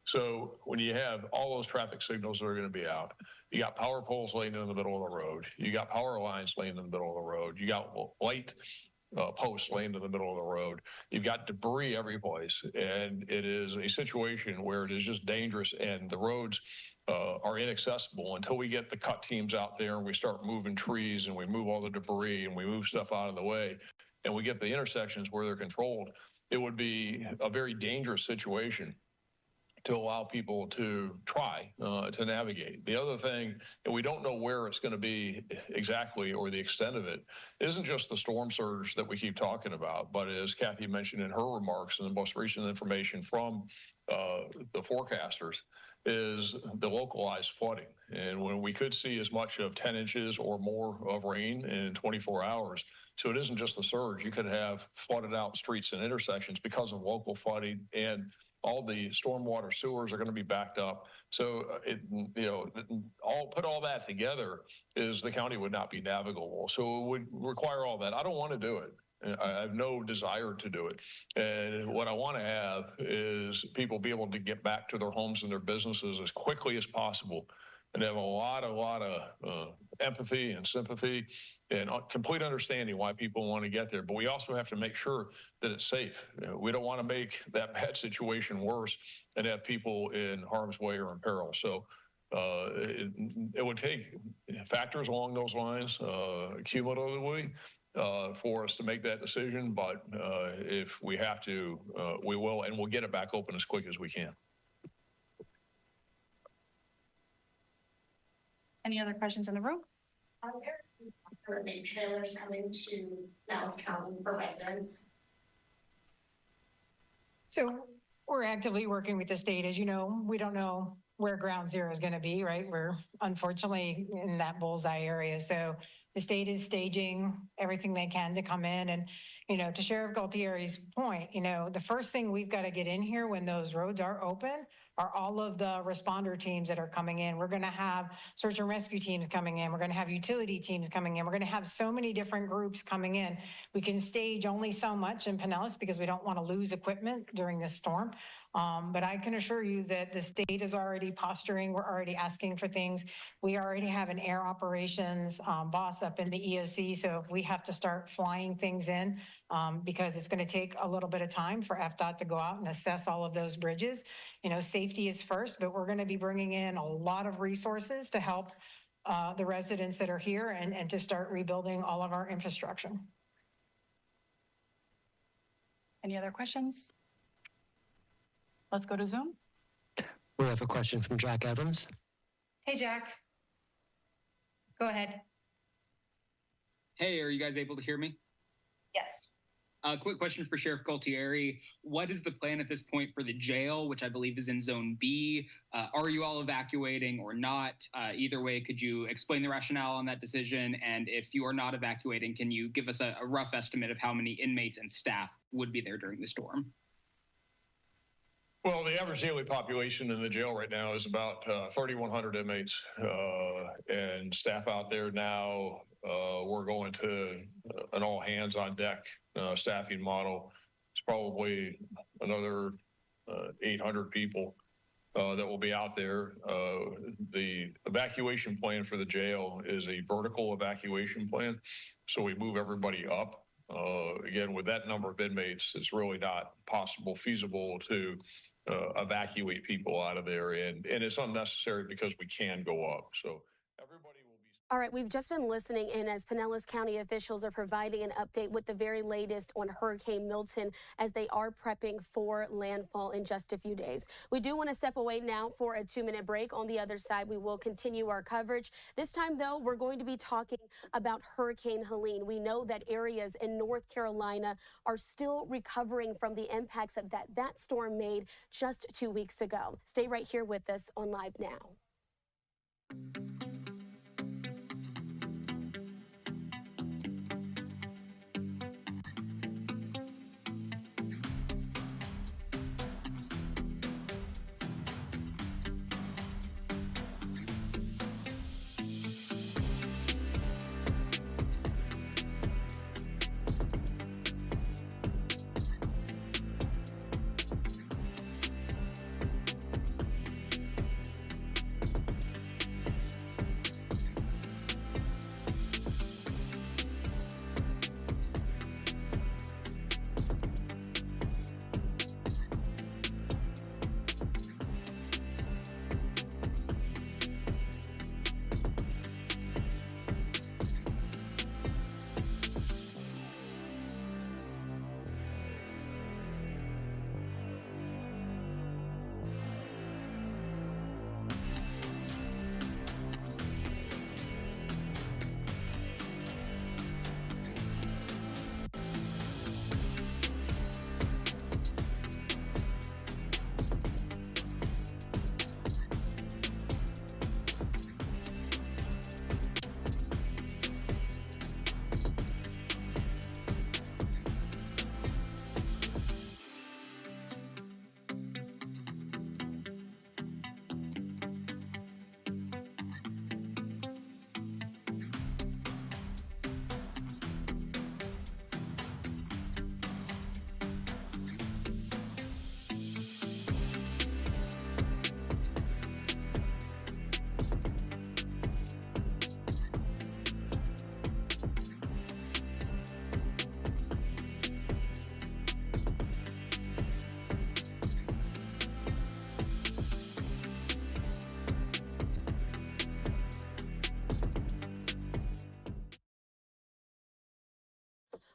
So when you have all those traffic signals that are going to be out, you got power poles laying in the middle of the road. You got power lines laying in the middle of the road. You got light posts laying in the middle of the road. You've got debris every place. And it is a situation where it is just dangerous, and the roads are inaccessible until we get the cut teams out there and we start moving trees and we move all the debris and we move stuff out of the way and we get the intersections where they're controlled. It would be a very dangerous situation to allow people to try to navigate. The other thing, and we don't know where it's going to be exactly or the extent of it, isn't just the storm surge that we keep talking about, but as Kathy mentioned in her remarks and the most recent information from the forecasters, is the localized flooding. And when we could see as much of 10 inches or more of rain in 24 hours. So it isn't just the surge. You could have flooded out streets and intersections because of local flooding, and all the stormwater sewers are going to be backed up. So put all that together is the county would not be navigable. So it would require all that. I don't want to do it. I have no desire to do it. And what I want to have is people be able to get back to their homes and their businesses as quickly as possible, and have a lot of empathy and sympathy and complete understanding why people want to get there. But we also have to make sure that it's safe. We don't want to make that bad situation worse and have people in harm's way or in peril. So it would take factors along those lines cumulatively for us to make that decision. But if we have to, we will, and we'll get it back open as quick as we can. Any other questions in the room? Are there survey trailers coming to Dallas County for residents? So we're actively working with the state. As you know, we don't know where ground zero is going to be, right? We're unfortunately in that bullseye area. So the state is staging everything they can to come in. And, to Sheriff Galtieri's point, the first thing we've got to get in here when those roads are open are all of the responder teams that are coming in. We're going to have search and rescue teams coming in. We're going to have utility teams coming in. We're going to have so many different groups coming in. We can stage only so much in Pinellas because we don't want to lose equipment during this storm. But I can assure you that the state is already posturing. We're already asking for things. We already have an air operations boss up in the EOC. So if we have to start flying things in, because it's going to take a little bit of time for FDOT to go out and assess all of those bridges. Safety is first, but we're going to be bringing in a lot of resources to help the residents that are here and to start rebuilding all of our infrastructure. Any other questions? Let's go to Zoom. We have a question from Jack Evans. Hey, Jack. Go ahead. Hey, are you guys able to hear me? Yes. Quick question for Sheriff Galtieri. What is the plan at this point for the jail, which I believe is in Zone B? Are you all evacuating or not? Either way, could you explain the rationale on that decision? And if you are not evacuating, can you give us a rough estimate of how many inmates and staff would be there during the storm? Well, the average daily population in the jail right now is about 3,100 inmates and staff out there now. We're going to an all hands on deck staffing model. It's probably another 800 people that will be out there. The evacuation plan for the jail is a vertical evacuation plan. So we move everybody up. Again, with that number of inmates, it's really not possible, feasible to evacuate people out of there. And it's unnecessary because we can go up. So everybody will be. All right, we've just been listening in as Pinellas County officials are providing an update with the very latest on Hurricane Milton as they are prepping for landfall in just a few days. We do want to step away now for a 2-minute break. On the other side, we will continue our coverage. This time, though, we're going to be talking about Hurricane Helene. We know that areas in North Carolina are still recovering from the impacts of that storm made just 2 weeks ago. Stay right here with us on Live Now.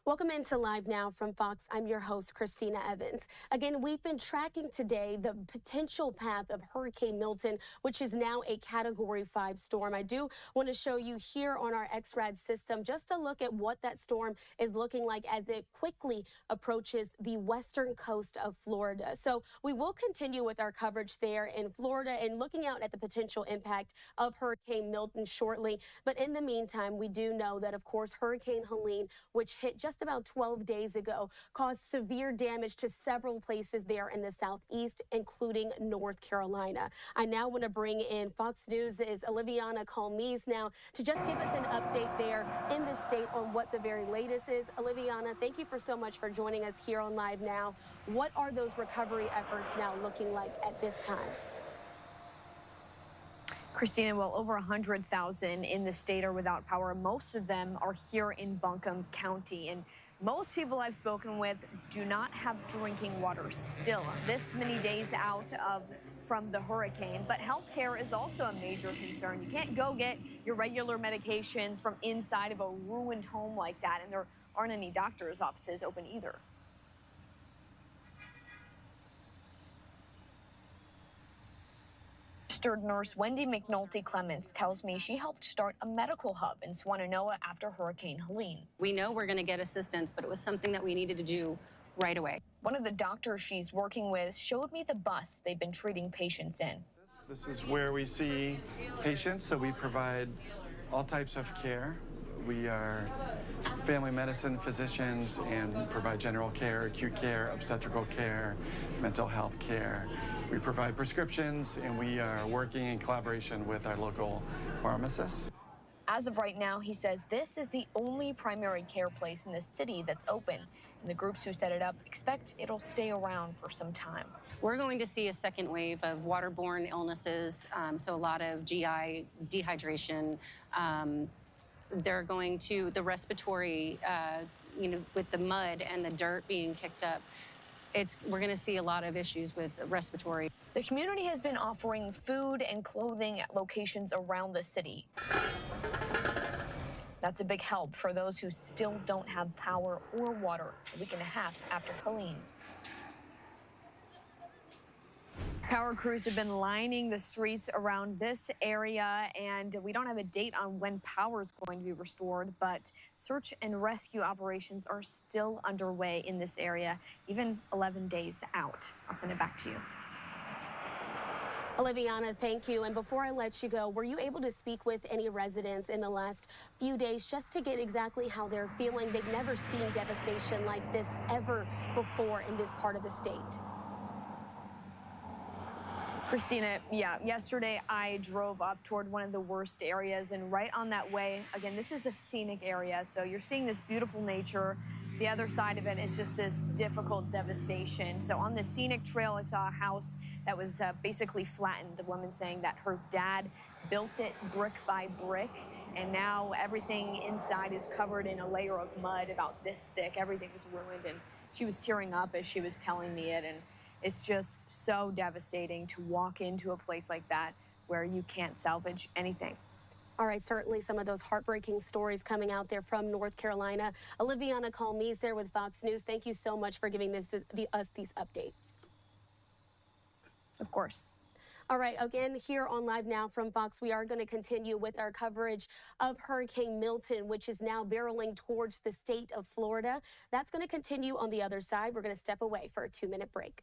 Welcome into Live Now from Fox. I'm your host, Christina Evans. Again, we've been tracking today the potential path of Hurricane Milton, which is now a Category 5 storm. I do want to show you here on our XRAD system just a look at what that storm is looking like as it quickly approaches the western coast of Florida. So we will continue with our coverage there in Florida and looking out at the potential impact of Hurricane Milton shortly. But in the meantime, we do know that, of course, Hurricane Helene, which hit just about 12 days ago, caused severe damage to several places there in the southeast, including North Carolina. I now want to bring in Fox News' Oliviana Calmes now to just give us an update there in the state on what the very latest is. Oliviana, thank you so much for joining us here on Live Now. What are those recovery efforts now looking like at this time? Christina, well, over 100,000 in the state are without power. Most of them are here in Buncombe County. And most people I've spoken with do not have drinking water still, this many days out from the hurricane. But healthcare is also a major concern. You can't go get your regular medications from inside of a ruined home like that. And there aren't any doctors' offices open either. Registered nurse Wendy McNulty Clements tells me she helped start a medical hub in Swannanoa after Hurricane Helene. We know we're going to get assistance, but it was something that we needed to do right away. One of the doctors she's working with showed me the bus they've been treating patients in. This is where we see patients, so we provide all types of care. We are family medicine physicians and provide general care, acute care, obstetrical care, mental health care. We provide prescriptions, and we are working in collaboration with our local pharmacists. As of right now, he says this is the only primary care place in the city that's open, and the groups who set it up expect it'll stay around for some time. We're going to see a second wave of waterborne illnesses, so a lot of GI dehydration. They're going to the respiratory, with the mud and the dirt being kicked up. We're going to see a lot of issues with respiratory. The community has been offering food and clothing at locations around the city. That's a big help for those who still don't have power or water a week and a half after Helene. Power crews have been lining the streets around this area, and we don't have a date on when power is going to be restored, but search and rescue operations are still underway in this area, even 11 days out. I'll send it back to you. Oliviana, thank you. And before I let you go, were you able to speak with any residents in the last few days just to get exactly how they're feeling? They've never seen devastation like this ever before in this part of the state. Christina, yeah, yesterday I drove up toward one of the worst areas, and right on that way, again, this is a scenic area, so you're seeing this beautiful nature. The other side of it is just this difficult devastation. So on the scenic trail, I saw a house that was basically flattened. The woman saying that her dad built it brick by brick, and now everything inside is covered in a layer of mud about this thick. Everything was ruined, and she was tearing up as she was telling me it. And it's just so devastating to walk into a place like that where you can't salvage anything. All right, certainly some of those heartbreaking stories coming out there from North Carolina. Oliviana Calmes there with Fox News. Thank you so much for giving us these updates. Of course. All right, again, here on Live Now from Fox, we are going to continue with our coverage of Hurricane Milton, which is now barreling towards the state of Florida. That's going to continue on the other side. We're going to step away for a 2-minute break.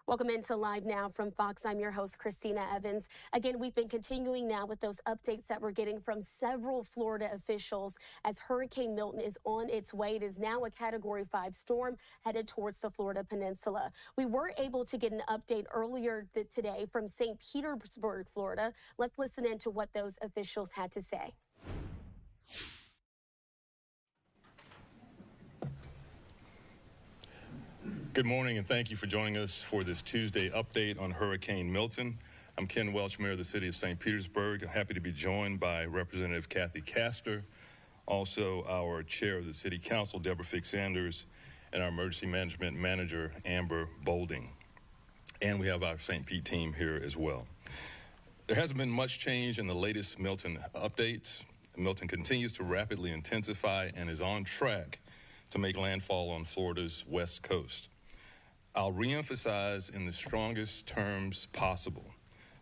Welcome into Live Now from Fox. I'm your host, Christina Evans. Again, we've been continuing now with those updates that we're getting from several Florida officials as Hurricane Milton is on its way. It is now a Category 5 storm headed towards the Florida Peninsula. We were able to get an update earlier today from St. Petersburg, Florida. Let's listen in to what those officials had to say. Good morning, and thank you for joining us for this Tuesday update on Hurricane Milton. I'm Ken Welch, Mayor of the City of St. Petersburg. I'm happy to be joined by Representative Kathy Castor, also our Chair of the City Council, Deborah Fick-Sanders, and our Emergency Management Manager, Amber Bolding. And we have our St. Pete team here as well. There hasn't been much change in the latest Milton updates. Milton continues to rapidly intensify and is on track to make landfall on Florida's west coast. I'll reemphasize in the strongest terms possible.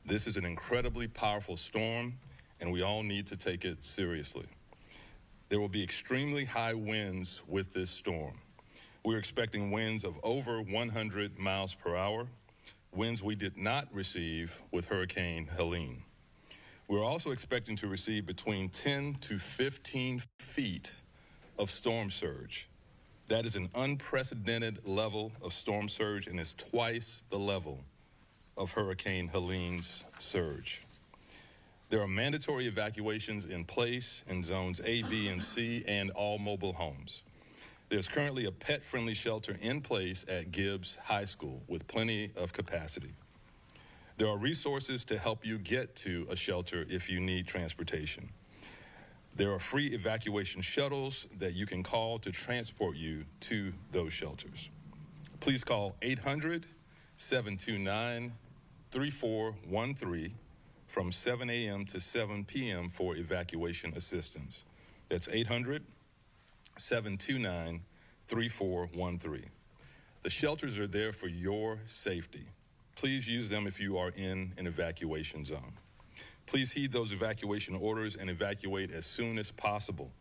This is an incredibly powerful storm, and we all need to take it seriously. There will be extremely high winds with this storm. We're expecting winds of over 100 miles per hour, winds we did not receive with Hurricane Helene. We're also expecting to receive between 10 to 15 feet of storm surge. That is an unprecedented level of storm surge and is twice the level of Hurricane Helene's surge. There are mandatory evacuations in place in zones A, B, and C and all mobile homes. There's currently a pet-friendly shelter in place at Gibbs High School with plenty of capacity. There are resources to help you get to a shelter if you need transportation. There are free evacuation shuttles that you can call to transport you to those shelters. Please call 800-729-3413 from 7 a.m. to 7 p.m. for evacuation assistance. That's 800-729-3413. The shelters are there for your safety. Please use them if you are in an evacuation zone. Please heed those evacuation orders and evacuate as soon as possible.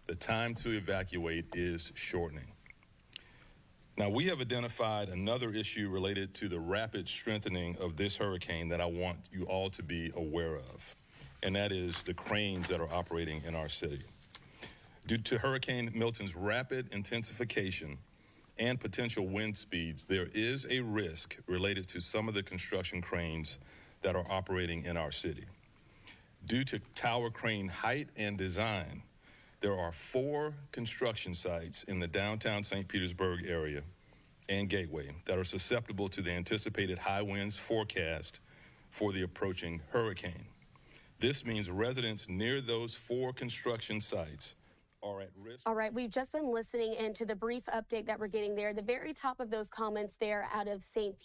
The time to evacuate is shortening. Now, we have identified another issue related to the rapid strengthening of this hurricane that I want you all to be aware of, and that is the cranes that are operating in our city. Due to Hurricane Milton's rapid intensification and potential wind speeds, there is a risk related to some of the construction cranes that are operating in our city. Due to tower crane height and design, there are 4 construction sites in the downtown St. Petersburg area and Gateway that are susceptible to the anticipated high winds forecast for the approaching hurricane. This means residents near those 4 construction sites are at risk. All right, we've just been listening into the brief update that we're getting there. The very top of those comments there out of St.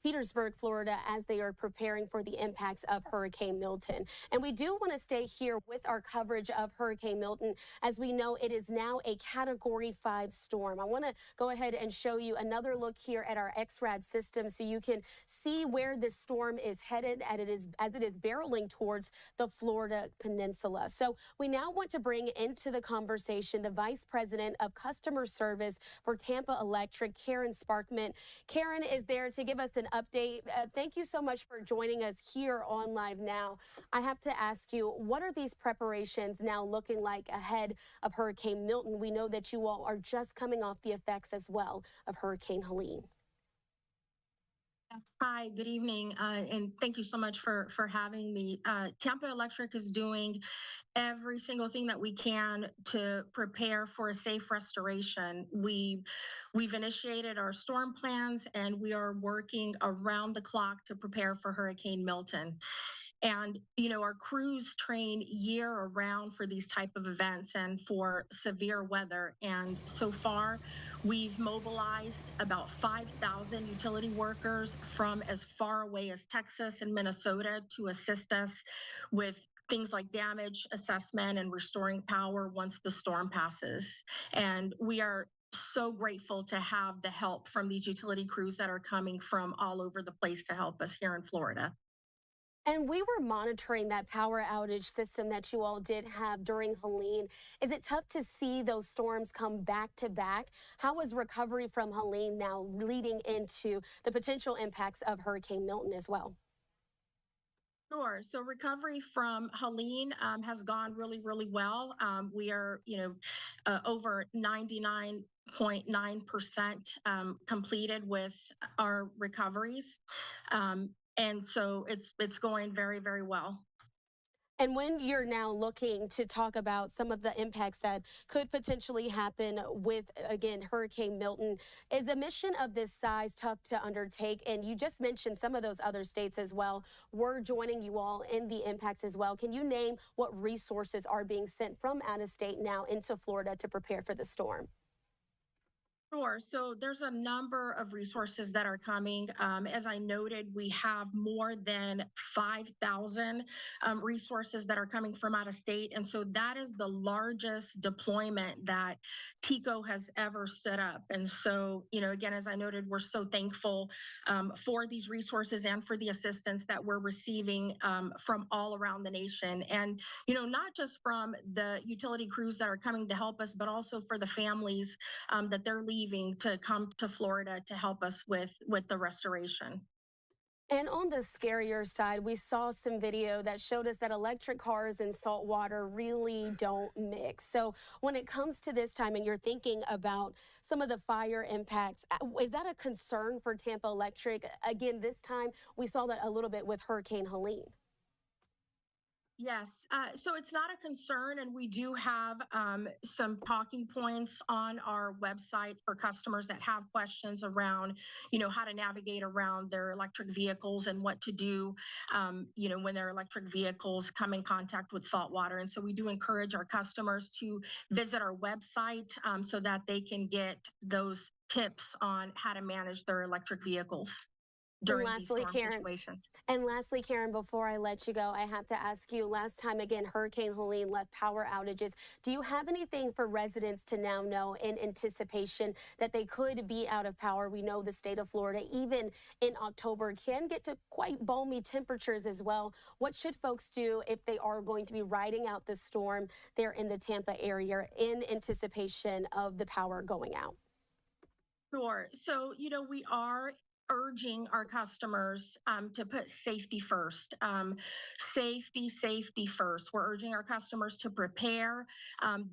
Petersburg, Florida, as they are preparing for the impacts of Hurricane Milton. And we do want to stay here with our coverage of Hurricane Milton. As we know, it is now a Category 5 storm. I want to go ahead and show you another look here at our XRAD system so you can see where this storm is headed as it is barreling towards the Florida Peninsula. So we now want to bring into the conversation the Vice President of Customer Service for Tampa Electric, Karen Sparkman. Karen is there to give us an update. Thank you so much for joining us here on Live Now. I have to ask you, what are these preparations now looking like ahead of Hurricane Milton? We know that you all are just coming off the effects as well of Hurricane Helene. Hi, good evening, and thank you so much for having me. Tampa Electric is doing every single thing that we can to prepare for a safe restoration. We've initiated our storm plans, and we are working around the clock to prepare for Hurricane Milton. And, you know, our crews train year around for these type of events and for severe weather. And so far, we've mobilized about 5,000 utility workers from as far away as Texas and Minnesota to assist us with things like damage assessment and restoring power once the storm passes. And we are so grateful to have the help from these utility crews that are coming from all over the place to help us here in Florida. And we were monitoring that power outage system that you all did have during Helene. Is it tough to see those storms come back to back? How is recovery from Helene now leading into the potential impacts of Hurricane Milton as well? Sure. So recovery from Helene has gone really, really well. We are, over 99.9% completed with our recoveries. And so it's going very, very well. And when you're now looking to talk about some of the impacts that could potentially happen with, again, Hurricane Milton, is a mission of this size tough to undertake? And you just mentioned some of those other states as well were joining you all in the impacts as well. Can you name what resources are being sent from out of state now into Florida to prepare for the storm? Sure. So there's a number of resources that are coming. As I noted, we have more than 5,000 resources that are coming from out of state. And so that is the largest deployment that TECO has ever stood up. And so, again, as I noted, we're so thankful for these resources and for the assistance that we're receiving from all around the nation. And, not just from the utility crews that are coming to help us, but also for the families that they're leaving to come to Florida to help us with the restoration. And on the scarier side, we saw some video that showed us that electric cars and salt water really don't mix. So when it comes to this time and you're thinking about some of the fire impacts, is that a concern for Tampa Electric? Again, this time we saw that a little bit with Hurricane Helene. Yes, so it's not a concern, and we do have some talking points on our website for customers that have questions around, how to navigate around their electric vehicles and what to do, when their electric vehicles come in contact with salt water. And so we do encourage our customers to visit our website so that they can get those tips on how to manage their electric vehicles during these storm situations. And lastly, Karen, before I let you go, I have to ask you, last time, again, Hurricane Helene left power outages. Do you have anything for residents to now know in anticipation that they could be out of power? We know the state of Florida, even in October, can get to quite balmy temperatures as well. What should folks do if they are going to be riding out the storm there in the Tampa area in anticipation of the power going out? Sure. So, we are urging our customers to put safety first. Safety first. We're urging our customers to prepare.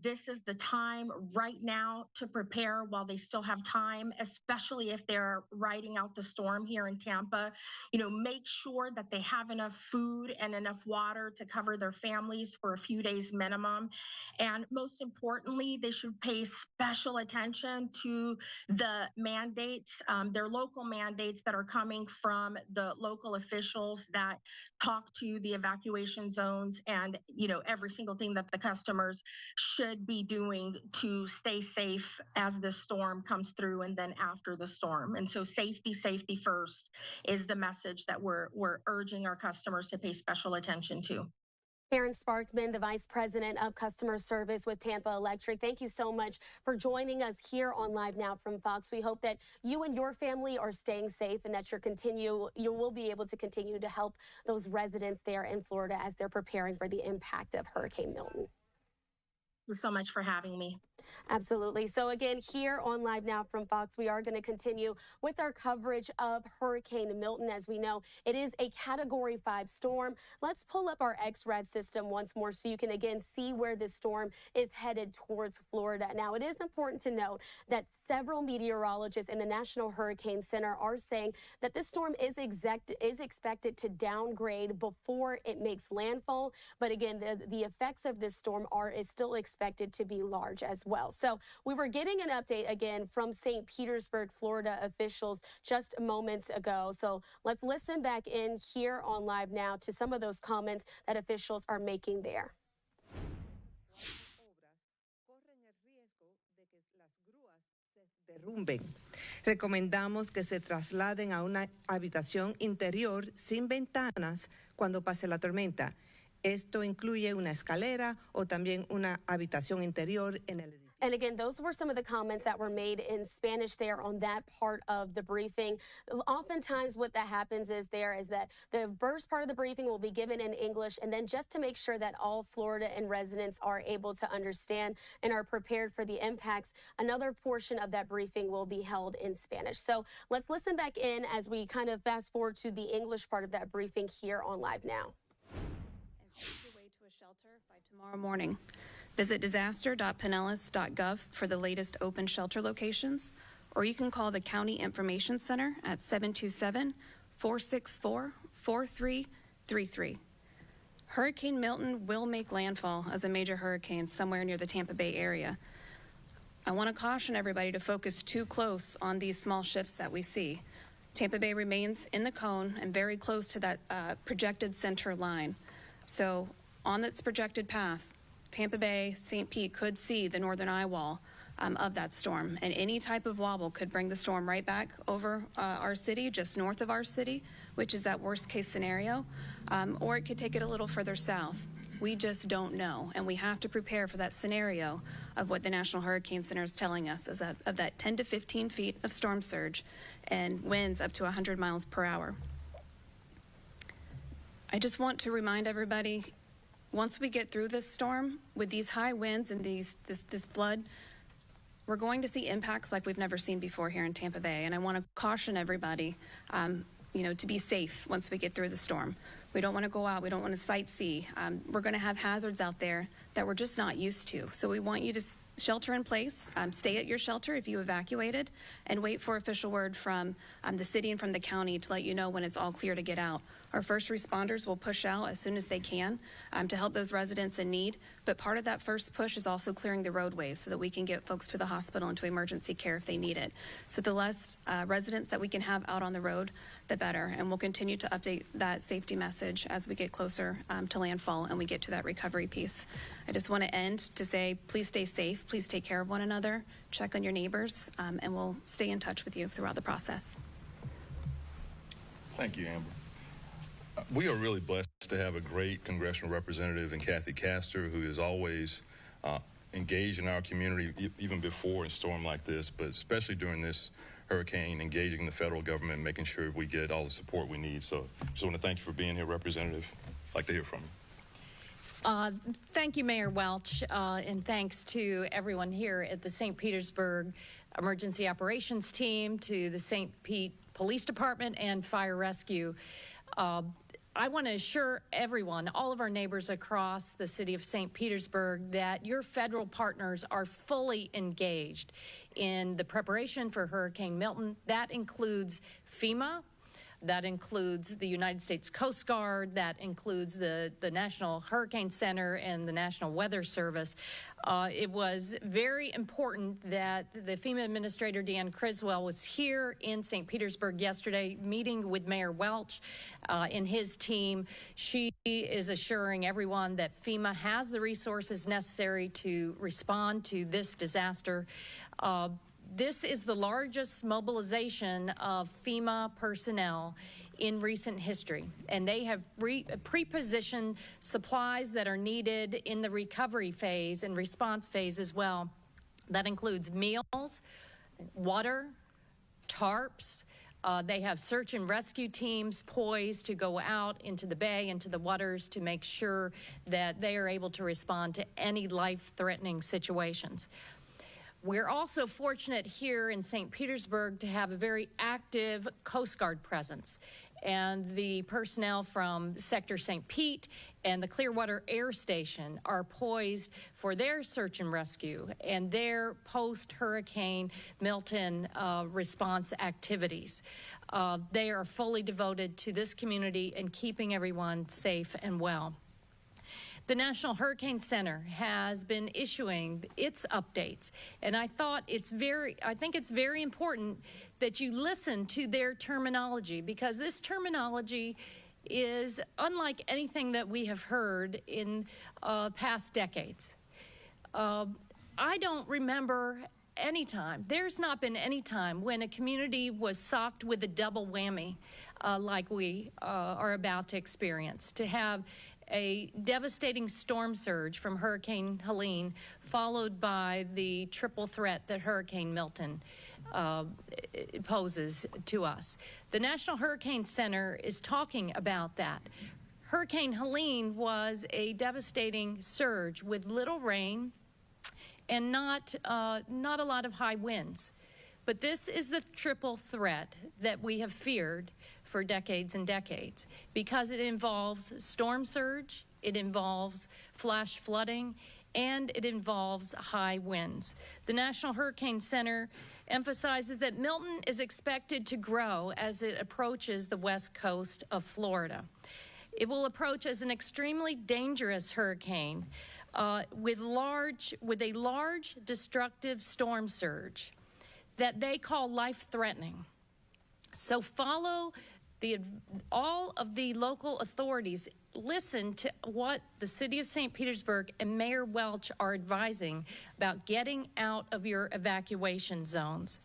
This is the time right now to prepare while they still have time, especially if they're riding out the storm here in Tampa. Make sure that they have enough food and enough water to cover their families for a few days minimum. And most importantly, they should pay special attention to the mandates, their local mandates that are coming from the local officials that talk to the evacuation zones and, every single thing that the customers should be doing to stay safe as the storm comes through and then after the storm. And so safety first is the message that we're urging our customers to pay special attention to. Karen Sparkman, the Vice President of Customer Service with Tampa Electric. Thank you so much for joining us here on Live Now from Fox. We hope that you and your family are staying safe and that you will be able to continue to help those residents there in Florida as they're preparing for the impact of Hurricane Milton. Thank you so much for having me. Absolutely. So again, here on Live Now from Fox, we are going to continue with our coverage of Hurricane Milton. As we know, it is a Category 5 storm. Let's pull up our XRAD system once more so you can again see where this storm is headed towards Florida. Now, it is important to note that several meteorologists in the National Hurricane Center are saying that this storm is expected to downgrade before it makes landfall. But again, the effects of this storm is still expected to be large as well. So we were getting an update again from St. Petersburg, Florida officials just moments ago. So let's listen back in here on Live Now to some of those comments that officials are making there. Derrumben. Recomendamos que se trasladen a una habitación interior sin ventanas cuando pase la tormenta. Esto incluye una escalera o también una habitación interior en el edificio. And again, those were some of the comments that were made in Spanish there on that part of the briefing. Oftentimes what that happens is that the first part of the briefing will be given in English, and then just to make sure that all Florida and residents are able to understand and are prepared for the impacts, another portion of that briefing will be held in Spanish. So let's listen back in as we kind of fast forward to the English part of that briefing here on Live Now. Your way to a shelter by tomorrow morning. Visit disaster.pinellas.gov for the latest open shelter locations, or you can call the County Information Center at 727-464-4333. Hurricane Milton will make landfall as a major hurricane somewhere near the Tampa Bay area. I want to caution everybody to focus too close on these small shifts that we see. Tampa Bay remains in the cone and very close to that projected center line. So on its projected path, Tampa Bay, St. Pete could see the northern eye wall of that storm, and any type of wobble could bring the storm right back over our city, just north of our city, which is that worst case scenario, or it could take it a little further south. We just don't know, and we have to prepare for that scenario of what the National Hurricane Center is telling us is that of that 10 to 15 feet of storm surge and winds up to 100 miles per hour. I just want to remind everybody, once we get through this storm with these high winds and this flood, we're going to see impacts like we've never seen before here in Tampa Bay. And I want to caution everybody, to be safe once we get through the storm. We don't want to go out. We don't want to sightsee. We're going to have hazards out there that we're just not used to. So we want you to shelter in place, stay at your shelter if you evacuated, and wait for official word from the city and from the county to let you know when it's all clear to get out. Our first responders will push out as soon as they can to help those residents in need, but part of that first push is also clearing the roadways so that we can get folks to the hospital and to emergency care if they need it. So the less residents that we can have out on the road, the better, and we'll continue to update that safety message as we get closer to landfall and we get to that recovery piece. I just want to end to say, please stay safe, please take care of one another, check on your neighbors, and we'll stay in touch with you throughout the process. Thank you, Amber. We are really blessed to have a great congressional representative in Kathy Castor, who is always engaged in our community, even before a storm like this, but especially during this hurricane, engaging the federal government, making sure we get all the support we need. So just want to thank you for being here, Representative. I'd like to hear from you. Thank you, Mayor Welch, and thanks to everyone here at the St. Petersburg Emergency Operations Team, to the St. Pete Police Department and Fire Rescue. I want to assure everyone, all of our neighbors across the city of St. Petersburg, that your federal partners are fully engaged in the preparation for Hurricane Milton. That includes FEMA. That includes the United States Coast Guard. That includes the National Hurricane Center and the National Weather Service. It was very important that the FEMA Administrator, Deanne Criswell, was here in St. Petersburg yesterday, meeting with Mayor Welch and his team. She is assuring everyone that FEMA has the resources necessary to respond to this disaster. This is the largest mobilization of FEMA personnel in recent history, and they have pre-positioned supplies that are needed in the recovery phase and response phase as well. That includes meals, water, tarps. They have search and rescue teams poised to go out into the bay, into the waters, to make sure that they are able to respond to any life-threatening situations. We're also fortunate here in St. Petersburg to have a very active Coast Guard presence. And the personnel from Sector St. Pete and the Clearwater Air Station are poised for their search and rescue and their post-Hurricane Milton response activities. They are fully devoted to this community and keeping everyone safe and well. The National Hurricane Center has been issuing its updates, and I think it's very important that you listen to their terminology, because this terminology is unlike anything that we have heard in past decades. I don't remember any time, there's not been any time when a community was socked with a double whammy like we are about to experience, to have a devastating storm surge from Hurricane Helene, followed by the triple threat that Hurricane Milton poses to us. The National Hurricane Center is talking about that. Hurricane Helene was a devastating surge with little rain and not a lot of high winds. But this is the triple threat that we have feared for decades and decades, because it involves storm surge, it involves flash flooding, and it involves high winds. The National Hurricane Center emphasizes that Milton is expected to grow as it approaches the west coast of Florida. It will approach as an extremely dangerous hurricane with a large destructive storm surge that they call life-threatening. So follow all of the local authorities. Listen to what the City of St. Petersburg and Mayor Welch are advising about getting out of your evacuation zones.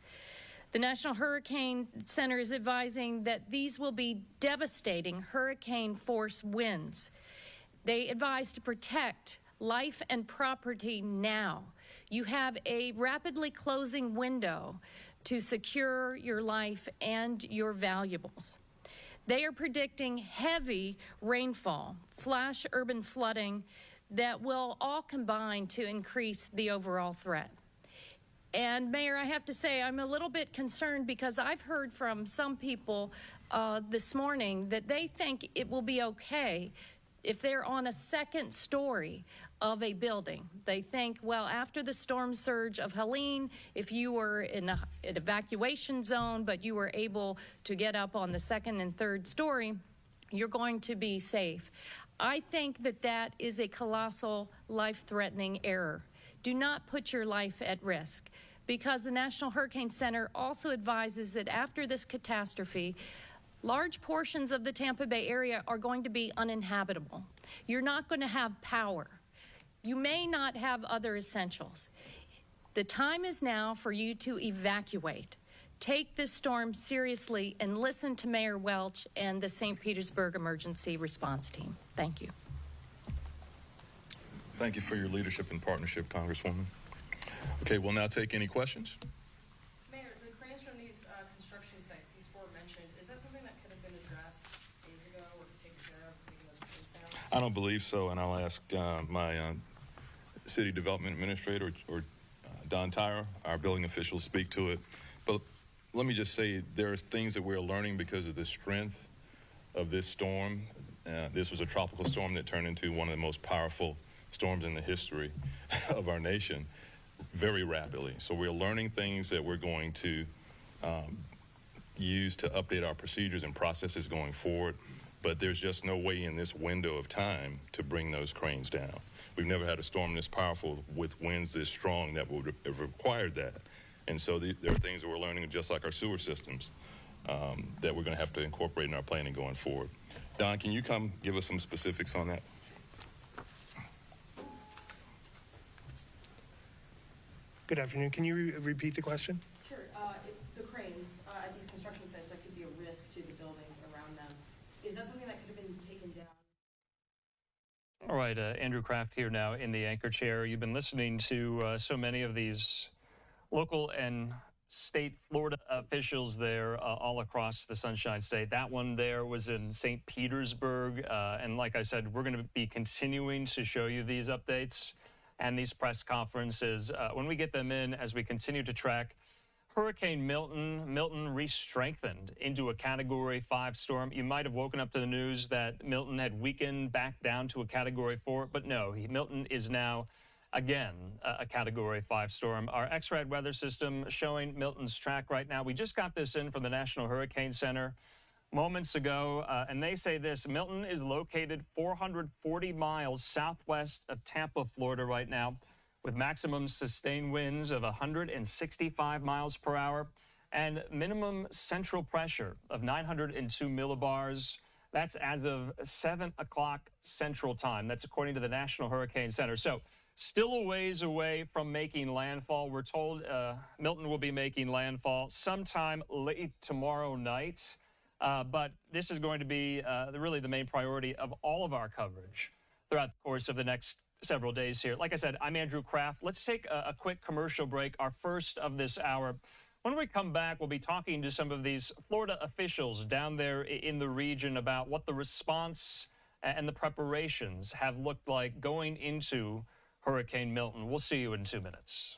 The National Hurricane Center is advising that these will be devastating hurricane force winds. They advise to protect life and property now. You have a rapidly closing window to secure your life and your valuables. They are predicting heavy rainfall, flash urban flooding that will all combine to increase the overall threat. And Mayor, I have to say I'm a little bit concerned because I've heard from some people this morning that they think it will be okay if they're on a second story of a building. They think, well, after the storm surge of Helene, if you were in an evacuation zone, but you were able to get up on the second and third story, you're going to be safe. I think that that is a colossal, life-threatening error. Do not put your life at risk, because the National Hurricane Center also advises that after this catastrophe, large portions of the Tampa Bay area are going to be uninhabitable. You're not going to have power. You may not have other essentials. The time is now for you to evacuate. Take this storm seriously and listen to Mayor Welch and the St. Petersburg Emergency Response Team. Thank you. Thank you for your leadership and partnership, Congresswoman. Okay, we'll now take any questions. Mayor, the cranes from these construction sites, these four mentioned, is that something that could have been addressed days ago or taken care of, taking those cranes down? I don't believe so, and I'll ask my City Development Administrator or Don Tyra, our building officials, speak to it. But let me just say there are things that we're learning because of the strength of this storm. This was a tropical storm that turned into one of the most powerful storms in the history of our nation very rapidly. So we're learning things that we're going to use to update our procedures and processes going forward. But there's just no way in this window of time to bring those cranes down. We've never had a storm this powerful with winds this strong that would have required that. And so there are things that we're learning, just like our sewer systems, that we're going to have to incorporate in our planning going forward. Don, can you come give us some specifics on that? Good afternoon. Can you repeat the question? Sure. The cranes at these construction sites, that could be a risk to the buildings around them. Is that something that could have been taken down? All right, Andrew Kraft here now in the anchor chair. You've been listening to so many of these local and state Florida officials there all across the Sunshine State. That one there was in St. Petersburg. And like I said, we're going to be continuing to show you these updates and these press conferences when we get them in as we continue to track Hurricane Milton. Milton re-strengthened into a Category 5 storm. You might have woken up to the news that Milton had weakened back down to a Category 4, but no, Milton is now again a Category 5 storm. Our X-Rad weather system showing Milton's track right now. We just got this in from the National Hurricane Center moments ago, and they say this: Milton is located 440 miles southwest of Tampa, Florida right now, with maximum sustained winds of 165 miles per hour and minimum central pressure of 902 millibars. That's as of 7 o'clock Central Time. That's according to the National Hurricane Center. So still a ways away from making landfall. We're told Milton will be making landfall sometime late tomorrow night. But this is going to be really the main priority of all of our coverage throughout the course of the next several days here. Like I said, I'm Andrew Kraft. Let's take a quick commercial break, our first of this hour. When we come back, we'll be talking to some of these Florida officials down there in the region about what the response and the preparations have looked like going into Hurricane Milton. We'll see you in 2 minutes.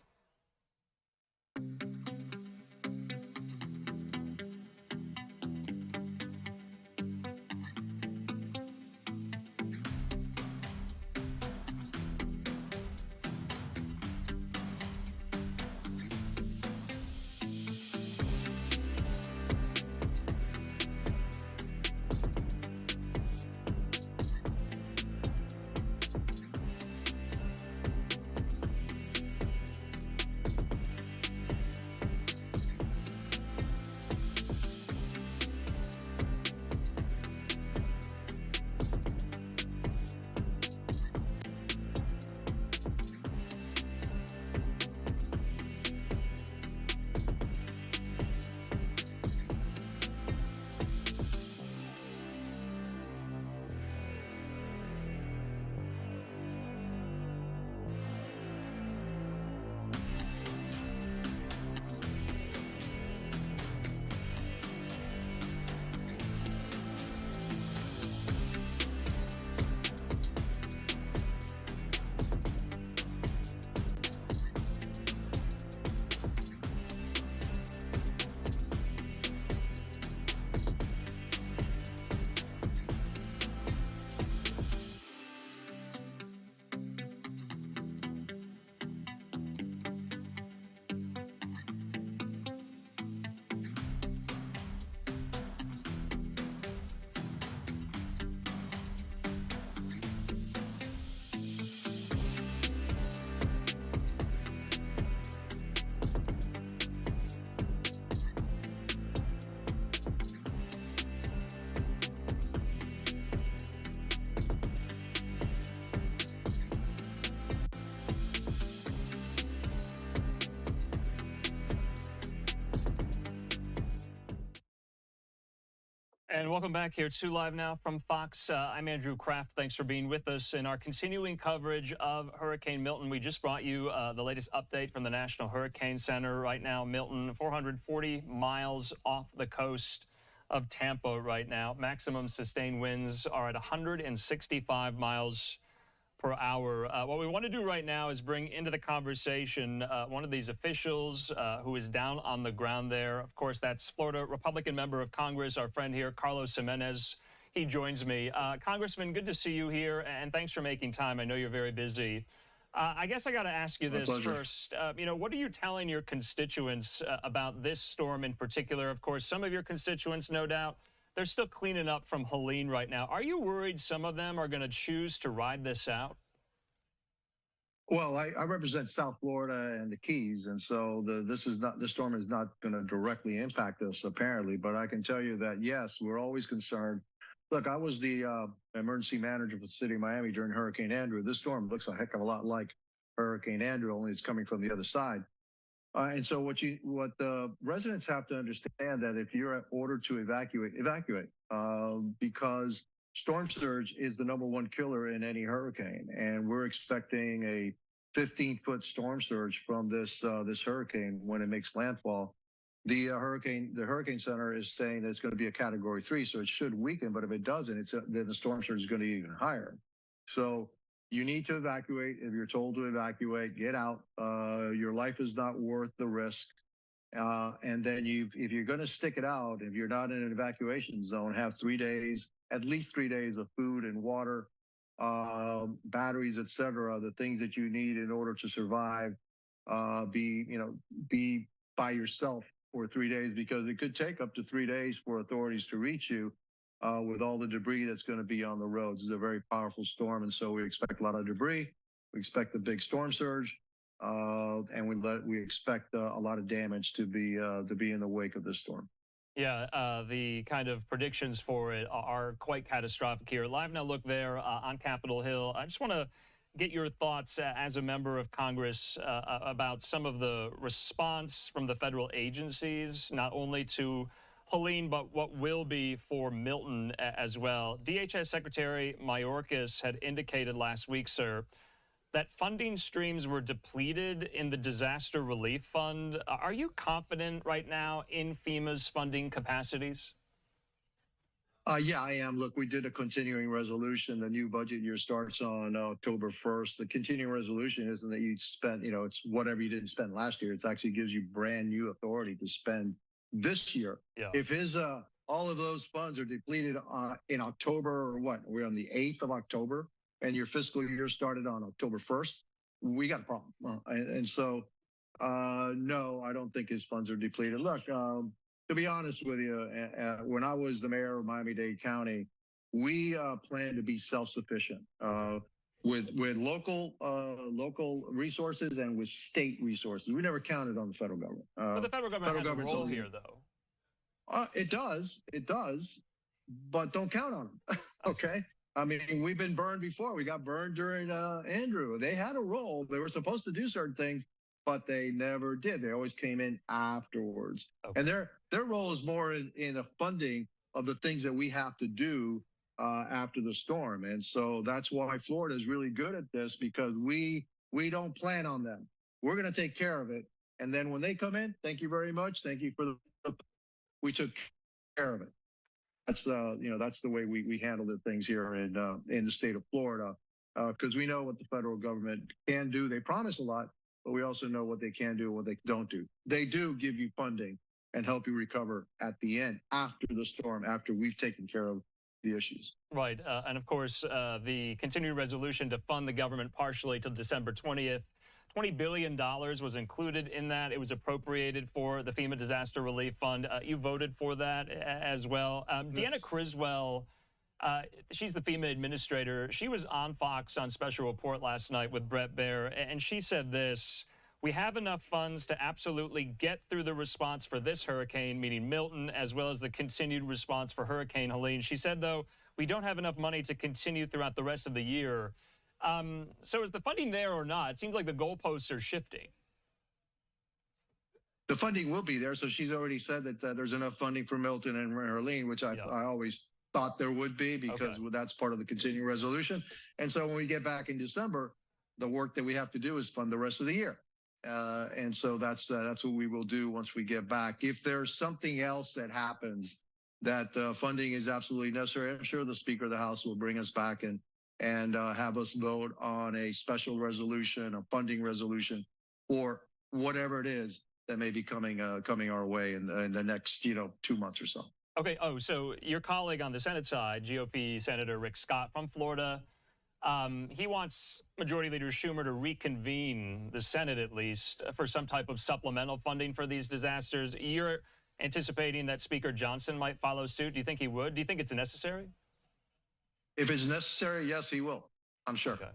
And welcome back here to Live Now from Fox. I'm Andrew Kraft. Thanks for being with us in our continuing coverage of Hurricane Milton. We just brought you the latest update from the National Hurricane Center. Right now, Milton, 440 miles off the coast of Tampa right now. Maximum sustained winds are at 165 miles per hour. What we want to do right now is bring into the conversation one of these officials who is down on the ground there. Of course, that's Florida Republican member of Congress, our friend here, Carlos Jimenez. He joins me. Congressman, good to see you here, and thanks for making time. I know you're very busy. I guess I got to ask you this first. What are you telling your constituents about this storm in particular? Of course, some of your constituents, no doubt, they're still cleaning up from Helene right now. Are you worried some of them are going to choose to ride this out? Well, I represent South Florida and the Keys, and so this storm is not going to directly impact us, apparently. But I can tell you that, yes, we're always concerned. Look, I was the emergency manager for the city of Miami during Hurricane Andrew. This storm looks a heck of a lot like Hurricane Andrew, only it's coming from the other side. And so what the residents have to understand that if you're ordered to evacuate, because storm surge is the #1 killer in any hurricane. And we're expecting a 15-foot storm surge from this hurricane when it makes landfall. The Hurricane Center is saying that it's going to be a Category 3, so it should weaken. But if it doesn't, then the storm surge is going to be even higher. So you need to evacuate. If you're told to evacuate, get out. Your life is not worth the risk. And then if you're going to stick it out, if you're not in an evacuation zone, have 3 days, at least 3 days of food and water, batteries, etc., the things that you need in order to survive. Be by yourself for 3 days, because it could take up to 3 days for authorities to reach you. With all the debris that's going to be on the roads. It's a very powerful storm, and so we expect a lot of debris. We expect a big storm surge, and we expect a lot of damage to be in the wake of this storm. Yeah, the kind of predictions for it are quite catastrophic here. Live Now look there on Capitol Hill. I just want to get your thoughts as a member of Congress about some of the response from the federal agencies, not only to Helene, but what will be for Milton as well. DHS Secretary Mayorkas had indicated last week, sir, that funding streams were depleted in the Disaster Relief Fund. Are you confident right now in FEMA's funding capacities? Yeah, I am. Look, we did a continuing resolution. The new budget year starts on October 1st. The continuing resolution isn't that you spent, it's whatever you didn't spend last year. It actually gives you brand new authority to spend this year. Yeah. If all of those funds are depleted in October, or what? We're on the 8th of October, and your fiscal year started on October 1st, we got a problem. No, I don't think his funds are depleted. Look, to be honest with you, when I was the mayor of Miami-Dade County, we plan to be self-sufficient with local resources and with state resources. We never counted on the federal government. But the federal government has a role here, though. It does, but don't count on them. Okay. I mean, we've been burned before. We got burned during Andrew. They had a role. They were supposed to do certain things, but they never did. They always came in afterwards. Okay. And their role is more in the funding of the things that we have to do after the storm. And so that's why Florida is really good at this, because we don't plan on them. We're going to take care of it. And then when they come in, thank you very much. Thank you for we took care of it. That's that's the way we handle the things here in the state of Florida, because we know what the federal government can do. They promise a lot, but we also know what they can do and what they don't do. They do give you funding and help you recover at the end, after the storm, after we've taken care of the issues. Right. And of course, the continuing resolution to fund the government partially till December 20th. $20 billion was included in that. It was appropriated for the FEMA Disaster Relief Fund. You voted for that as well. Deanna Criswell, she's the FEMA administrator. She was on Fox on Special Report last night with Brett Baer, and she said this: we have enough funds to absolutely get through the response for this hurricane, meaning Milton, as well as the continued response for Hurricane Helene. She said, though, we don't have enough money to continue throughout the rest of the year. So is the funding there or not? It seems like the goalposts are shifting. the funding will be there. So she's already said that there's enough funding for Milton and Hurricane, which I always thought there would be, because that's part of the continuing resolution. And so when we get back in December, the work that we have to do is fund the rest of the year. And so that's what we will do once we get back. If there's something else that happens that funding is absolutely necessary, I'm sure the Speaker of the House will bring us back and have us vote on a special resolution, a funding resolution, or whatever it is that may be coming our way in the next 2 months or so. Okay. Oh, so your colleague on the Senate side, GOP Senator Rick Scott from Florida, he wants Majority Leader Schumer to reconvene the Senate, at least, for some type of supplemental funding for these disasters. You're anticipating that Speaker Johnson might follow suit. Do you think he would? Do you think it's necessary? If it's necessary, yes, he will. I'm sure. Okay.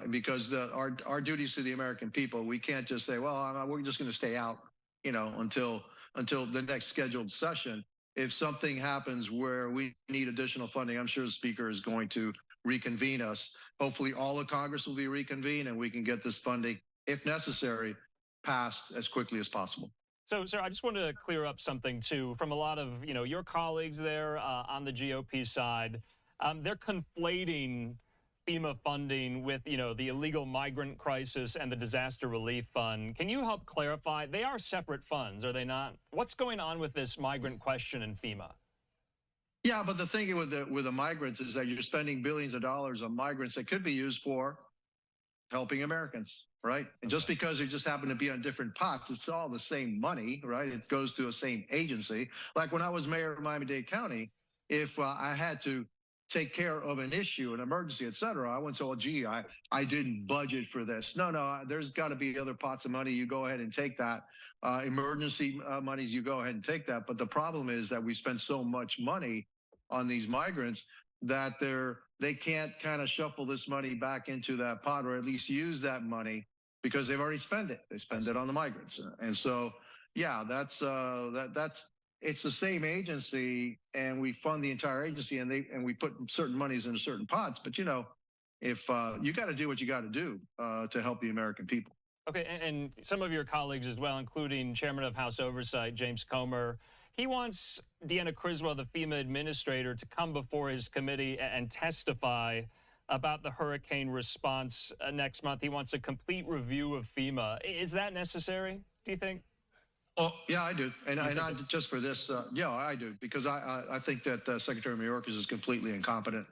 Because our duties to the American people, we can't just say, well, we're just going to stay out, until the next scheduled session. If something happens where we need additional funding, I'm sure the Speaker is going to reconvene us. Hopefully all of Congress will be reconvened and we can get this funding, if necessary, passed as quickly as possible. So, sir, I just wanted to clear up something, too, from a lot of, your colleagues there on the GOP side. They're conflating FEMA funding with, the illegal migrant crisis and the disaster relief fund. Can you help clarify? They are separate funds, are they not? What's going on with this migrant question in FEMA? Yeah, but the thing with the migrants is that you're spending billions of dollars on migrants that could be used for helping Americans, right? And just because they just happen to be on different pots, it's all the same money, right? It goes to a same agency. Like when I was mayor of Miami-Dade County, if I had to take care of an issue, an emergency, et cetera, I wouldn't say, well, gee, I didn't budget for this. No, there's got to be other pots of money. You go ahead and take that. Emergency monies, you go ahead and take that. But the problem is that we spend so much money on these migrants that they can't kind of shuffle this money back into that pot, or at least use that money, because they've already spent it. They spend it on the migrants. And so, yeah, that's it's the same agency, and we fund the entire agency, and we put certain monies into certain pots. But if you got to do what you got to do to help the American people. Okay, and some of your colleagues as well, including Chairman of House Oversight James Comer, he wants Deanna Criswell, the FEMA administrator, to come before his committee and testify about the hurricane response next month. He wants a complete review of FEMA. Is that necessary, do you think? Oh, yeah, I do. And not just for this. Yeah, I do. Because I think that Secretary Mayorkas is completely incompetent.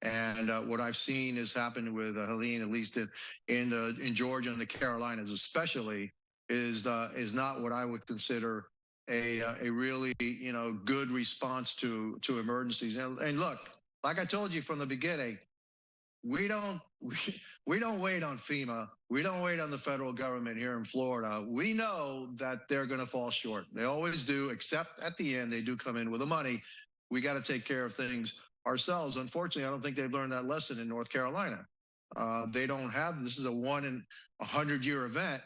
And what I've seen has happened with Helene, at least in Georgia and the Carolinas especially, is not what I would consider a really good response to emergencies. And look, like I told you from the beginning, we don't wait on FEMA. We don't wait on the federal government here in Florida. We know that they're going to fall short. They always do, except at the end they do come in with the money. We got to take care of things ourselves. Unfortunately, I don't think they've learned that lesson in North Carolina. They don't have, this is a 1 in 100-year event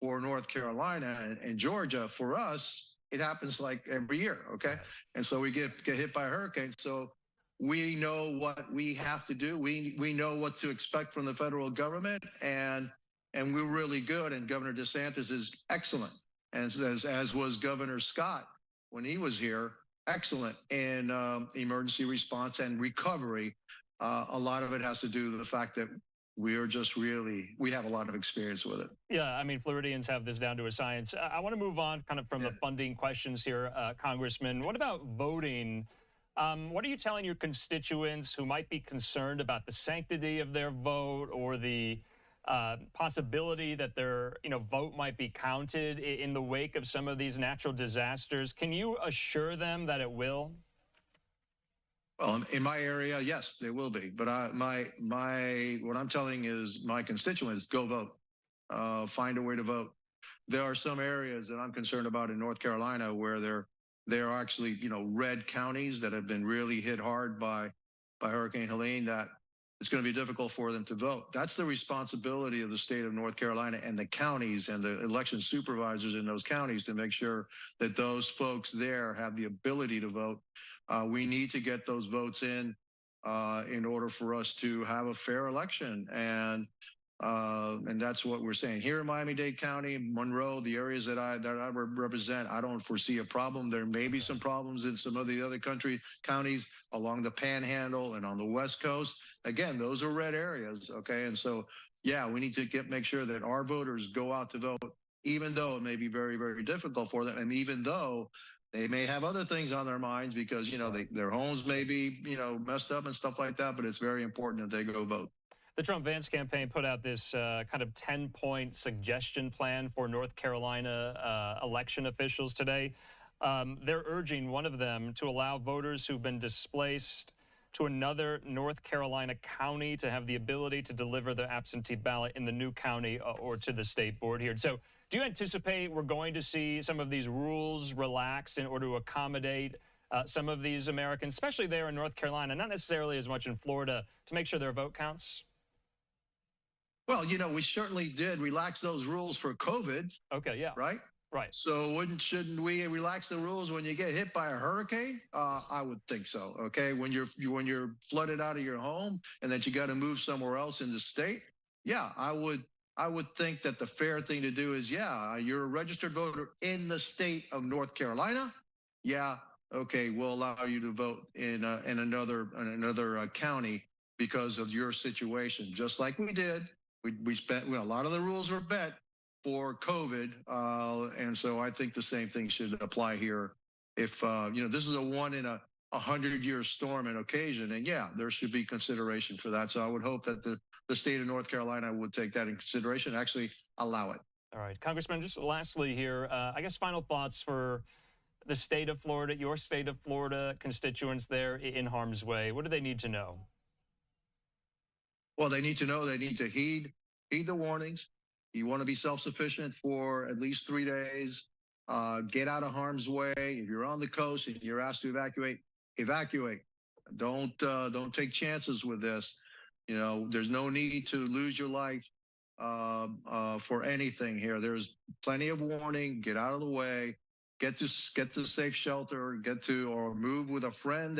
for North Carolina and Georgia. For us, it happens like every year, okay? And so we get hit by a hurricane. So we know what we have to do. We know what to expect from the federal government, and we're really good. And Governor DeSantis is excellent, and as was Governor Scott when he was here, excellent in emergency response and recovery. A lot of it has to do with the fact that we have a lot of experience with it. Yeah, I mean, Floridians have this down to a science. I want to move on kind of from the funding questions here, Congressman. What about voting? What are you telling your constituents who might be concerned about the sanctity of their vote, or the possibility that their vote might be counted in the wake of some of these natural disasters? Can you assure them that it will? Well, in my area, yes, they will be. But what I'm telling is my constituents, go vote. Find a way to vote. There are some areas that I'm concerned about in North Carolina where there are actually red counties that have been really hit hard by Hurricane Helene, that it's going to be difficult for them to vote. That's the responsibility of the state of North Carolina and the counties and the election supervisors in those counties to make sure that those folks there have the ability to vote. We need to get those votes in order for us to have a fair election. And And that's what we're saying here in Miami-Dade County, Monroe, the areas that I represent. I don't foresee a problem. There may be some problems in some of the other counties along the Panhandle and on the West Coast. Again, those are red areas. Okay, and so yeah, we need to make sure that our voters go out to vote, even though it may be very, very difficult for them, and even though they may have other things on their minds because their homes may be messed up and stuff like that. But it's very important that they go vote. The Trump-Vance campaign put out this kind of 10-point suggestion plan for North Carolina election officials today. They're urging one of them to allow voters who've been displaced to another North Carolina county to have the ability to deliver their absentee ballot in the new county or to the state board here. So do you anticipate we're going to see some of these rules relaxed in order to accommodate some of these Americans, especially there in North Carolina, not necessarily as much in Florida, to make sure their vote counts? Well, we certainly did relax those rules for COVID. Okay, yeah. Right? Right. So shouldn't we relax the rules when you get hit by a hurricane? I would think so. Okay, when you're flooded out of your home and that you got to move somewhere else in the state, yeah, I would think that the fair thing to do is, yeah, you're a registered voter in the state of North Carolina. Yeah, okay, we'll allow you to vote in another county because of your situation, just like we did. We spent a lot of the rules were bet for COVID, and so I think the same thing should apply here. If this is a 1 in a 100-year storm and occasion, and yeah, there should be consideration for that. So I would hope that the state of North Carolina would take that in consideration and actually allow it. All right, Congressman, just lastly here, I guess final thoughts for the state of Florida, your state of Florida constituents there in harm's way. What do they need to know? Well, they need to know, they need to heed the warnings. You want to be self-sufficient for at least 3 days. Get out of harm's way. If you're on the coast and you're asked to evacuate, evacuate. Don't take chances with this. There's no need to lose your life for anything here. There's plenty of warning. Get out of the way. Get to safe shelter. Or move with a friend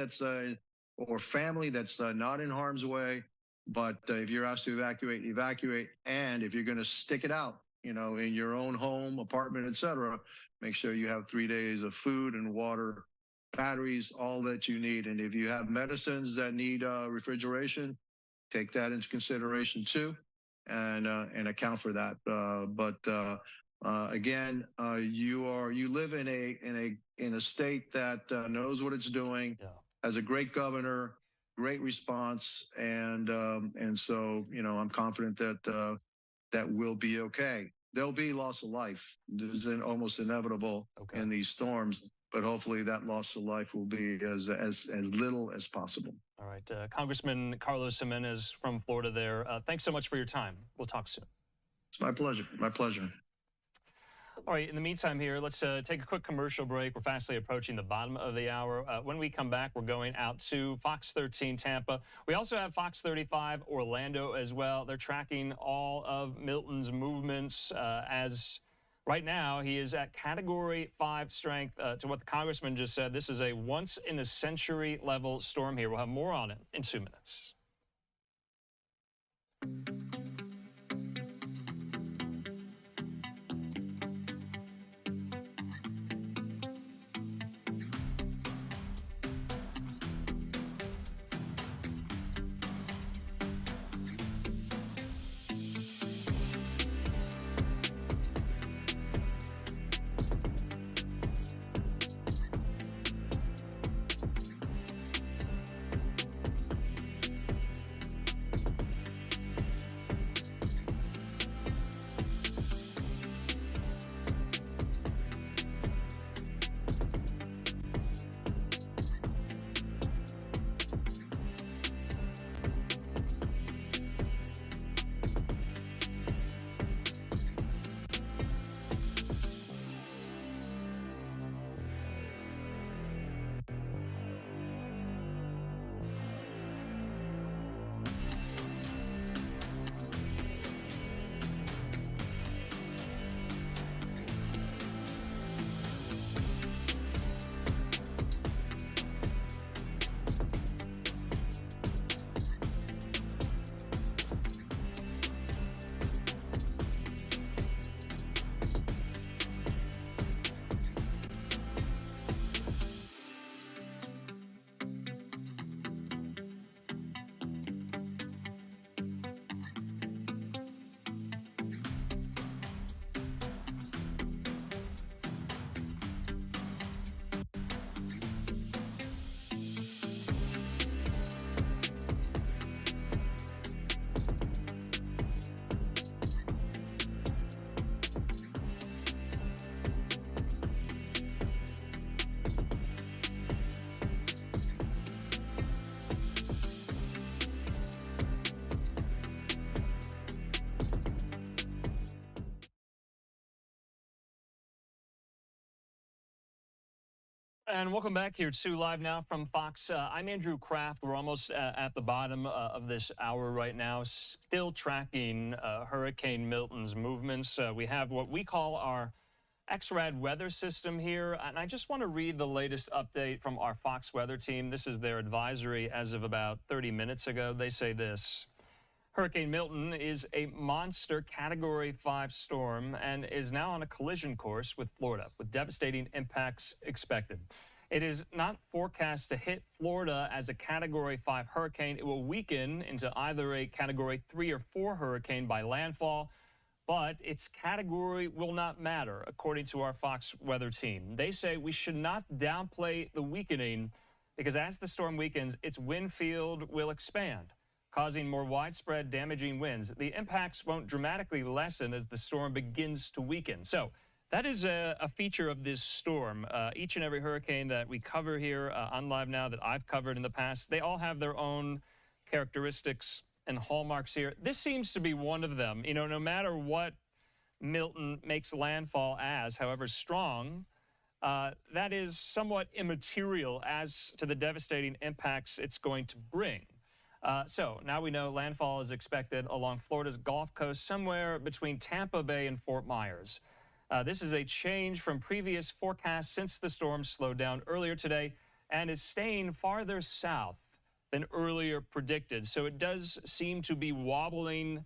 or family that's not in harm's way. But if you're asked to evacuate, evacuate. And if you're going to stick it out, in your own home, apartment, etc., make sure you have 3 days of food and water, batteries, all that you need. And if you have medicines that need refrigeration, take that into consideration too, and account for that. Again, you live in a state that knows what it's doing, has a great governor, great response, and so I'm confident that that will be okay. There'll be loss of life. This is almost inevitable in these storms, but hopefully that loss of life will be as little as possible. All right, Congressman Carlos Jimenez from Florida there. Thanks so much for your time. We'll talk soon. It's my pleasure. My pleasure. All right, in the meantime here, let's take a quick commercial break. We're fastly approaching the bottom of the hour. When we come back, we're going out to Fox 13 Tampa. We also have Fox 35 Orlando as well. They're tracking all of Milton's movements as right now he is at Category 5 strength. To what the congressman just said, this is a once-in-a-century level storm here. We'll have more on it in 2 minutes. And welcome back here to Live Now from Fox. I'm Andrew Kraft. We're almost at the bottom of this hour right now, still tracking Hurricane Milton's movements. We have what we call our XRAD weather system here, and I just want to read the latest update from our Fox weather team. This is their advisory as of about 30 minutes ago. They say this: Hurricane Milton is a monster Category 5 storm and is now on a collision course with Florida, with devastating impacts expected. It is not forecast to hit Florida as a Category 5 hurricane. It will weaken into either a Category 3 or 4 hurricane by landfall, but its category will not matter, according to our Fox weather team. They say we should not downplay the weakening because as the storm weakens, its wind field will expand, causing more widespread damaging winds. The impacts won't dramatically lessen as the storm begins to weaken. So that is a feature of this storm. Each and every hurricane that we cover here on Live Now, that I've covered in the past, they all have their own characteristics and hallmarks here. This seems to be one of them. You know, no matter what Milton makes landfall as, however strong, that is somewhat immaterial as to the devastating impacts it's going to bring. So now we know landfall is expected along Florida's Gulf Coast, somewhere between Tampa Bay and Fort Myers. This is a change from previous forecasts since the storm slowed down earlier today and is staying farther south than earlier predicted. So it does seem to be wobbling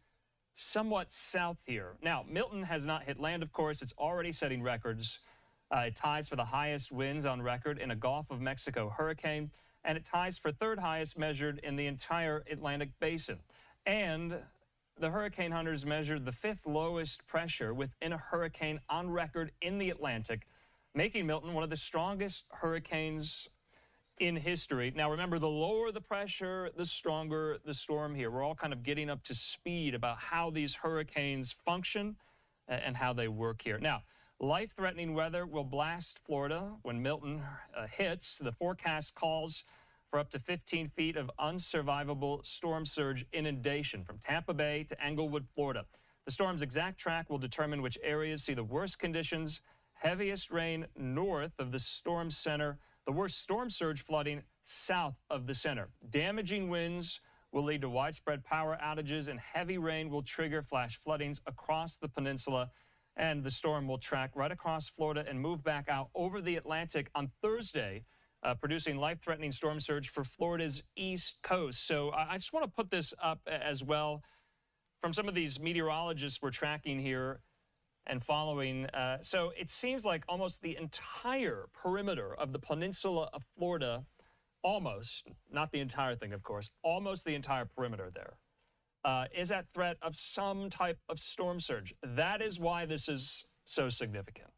somewhat south here. Now, Milton has not hit land, of course. It's already setting records. It ties for the highest winds on record in a Gulf of Mexico hurricane, and it ties for third highest measured in the entire Atlantic basin. And the hurricane hunters measured the 5th lowest pressure within a hurricane on record in the Atlantic, making Milton one of the strongest hurricanes in history. Now, remember, the lower the pressure, the stronger the storm here. We're all kind of getting up to speed about how these hurricanes function and how they work here. Now, life-threatening weather will blast Florida when Milton hits. The forecast calls for up to 15 feet of unsurvivable storm surge inundation from Tampa Bay to Englewood, Florida. The storm's exact track will determine which areas see the worst conditions, heaviest rain north of the storm center, the worst storm surge flooding south of the center. Damaging winds will lead to widespread power outages, and heavy rain will trigger flash floodings across the peninsula. And the storm will track right across Florida and move back out over the Atlantic on Thursday, producing life-threatening storm surge for Florida's east coast. So I just want to put this up as well from some of these meteorologists we're tracking here and following. So it seems like almost the entire perimeter of the peninsula of Florida, almost, not the entire thing, of course, almost the entire perimeter there, is at threat of some type of storm surge. That is why this is so significant.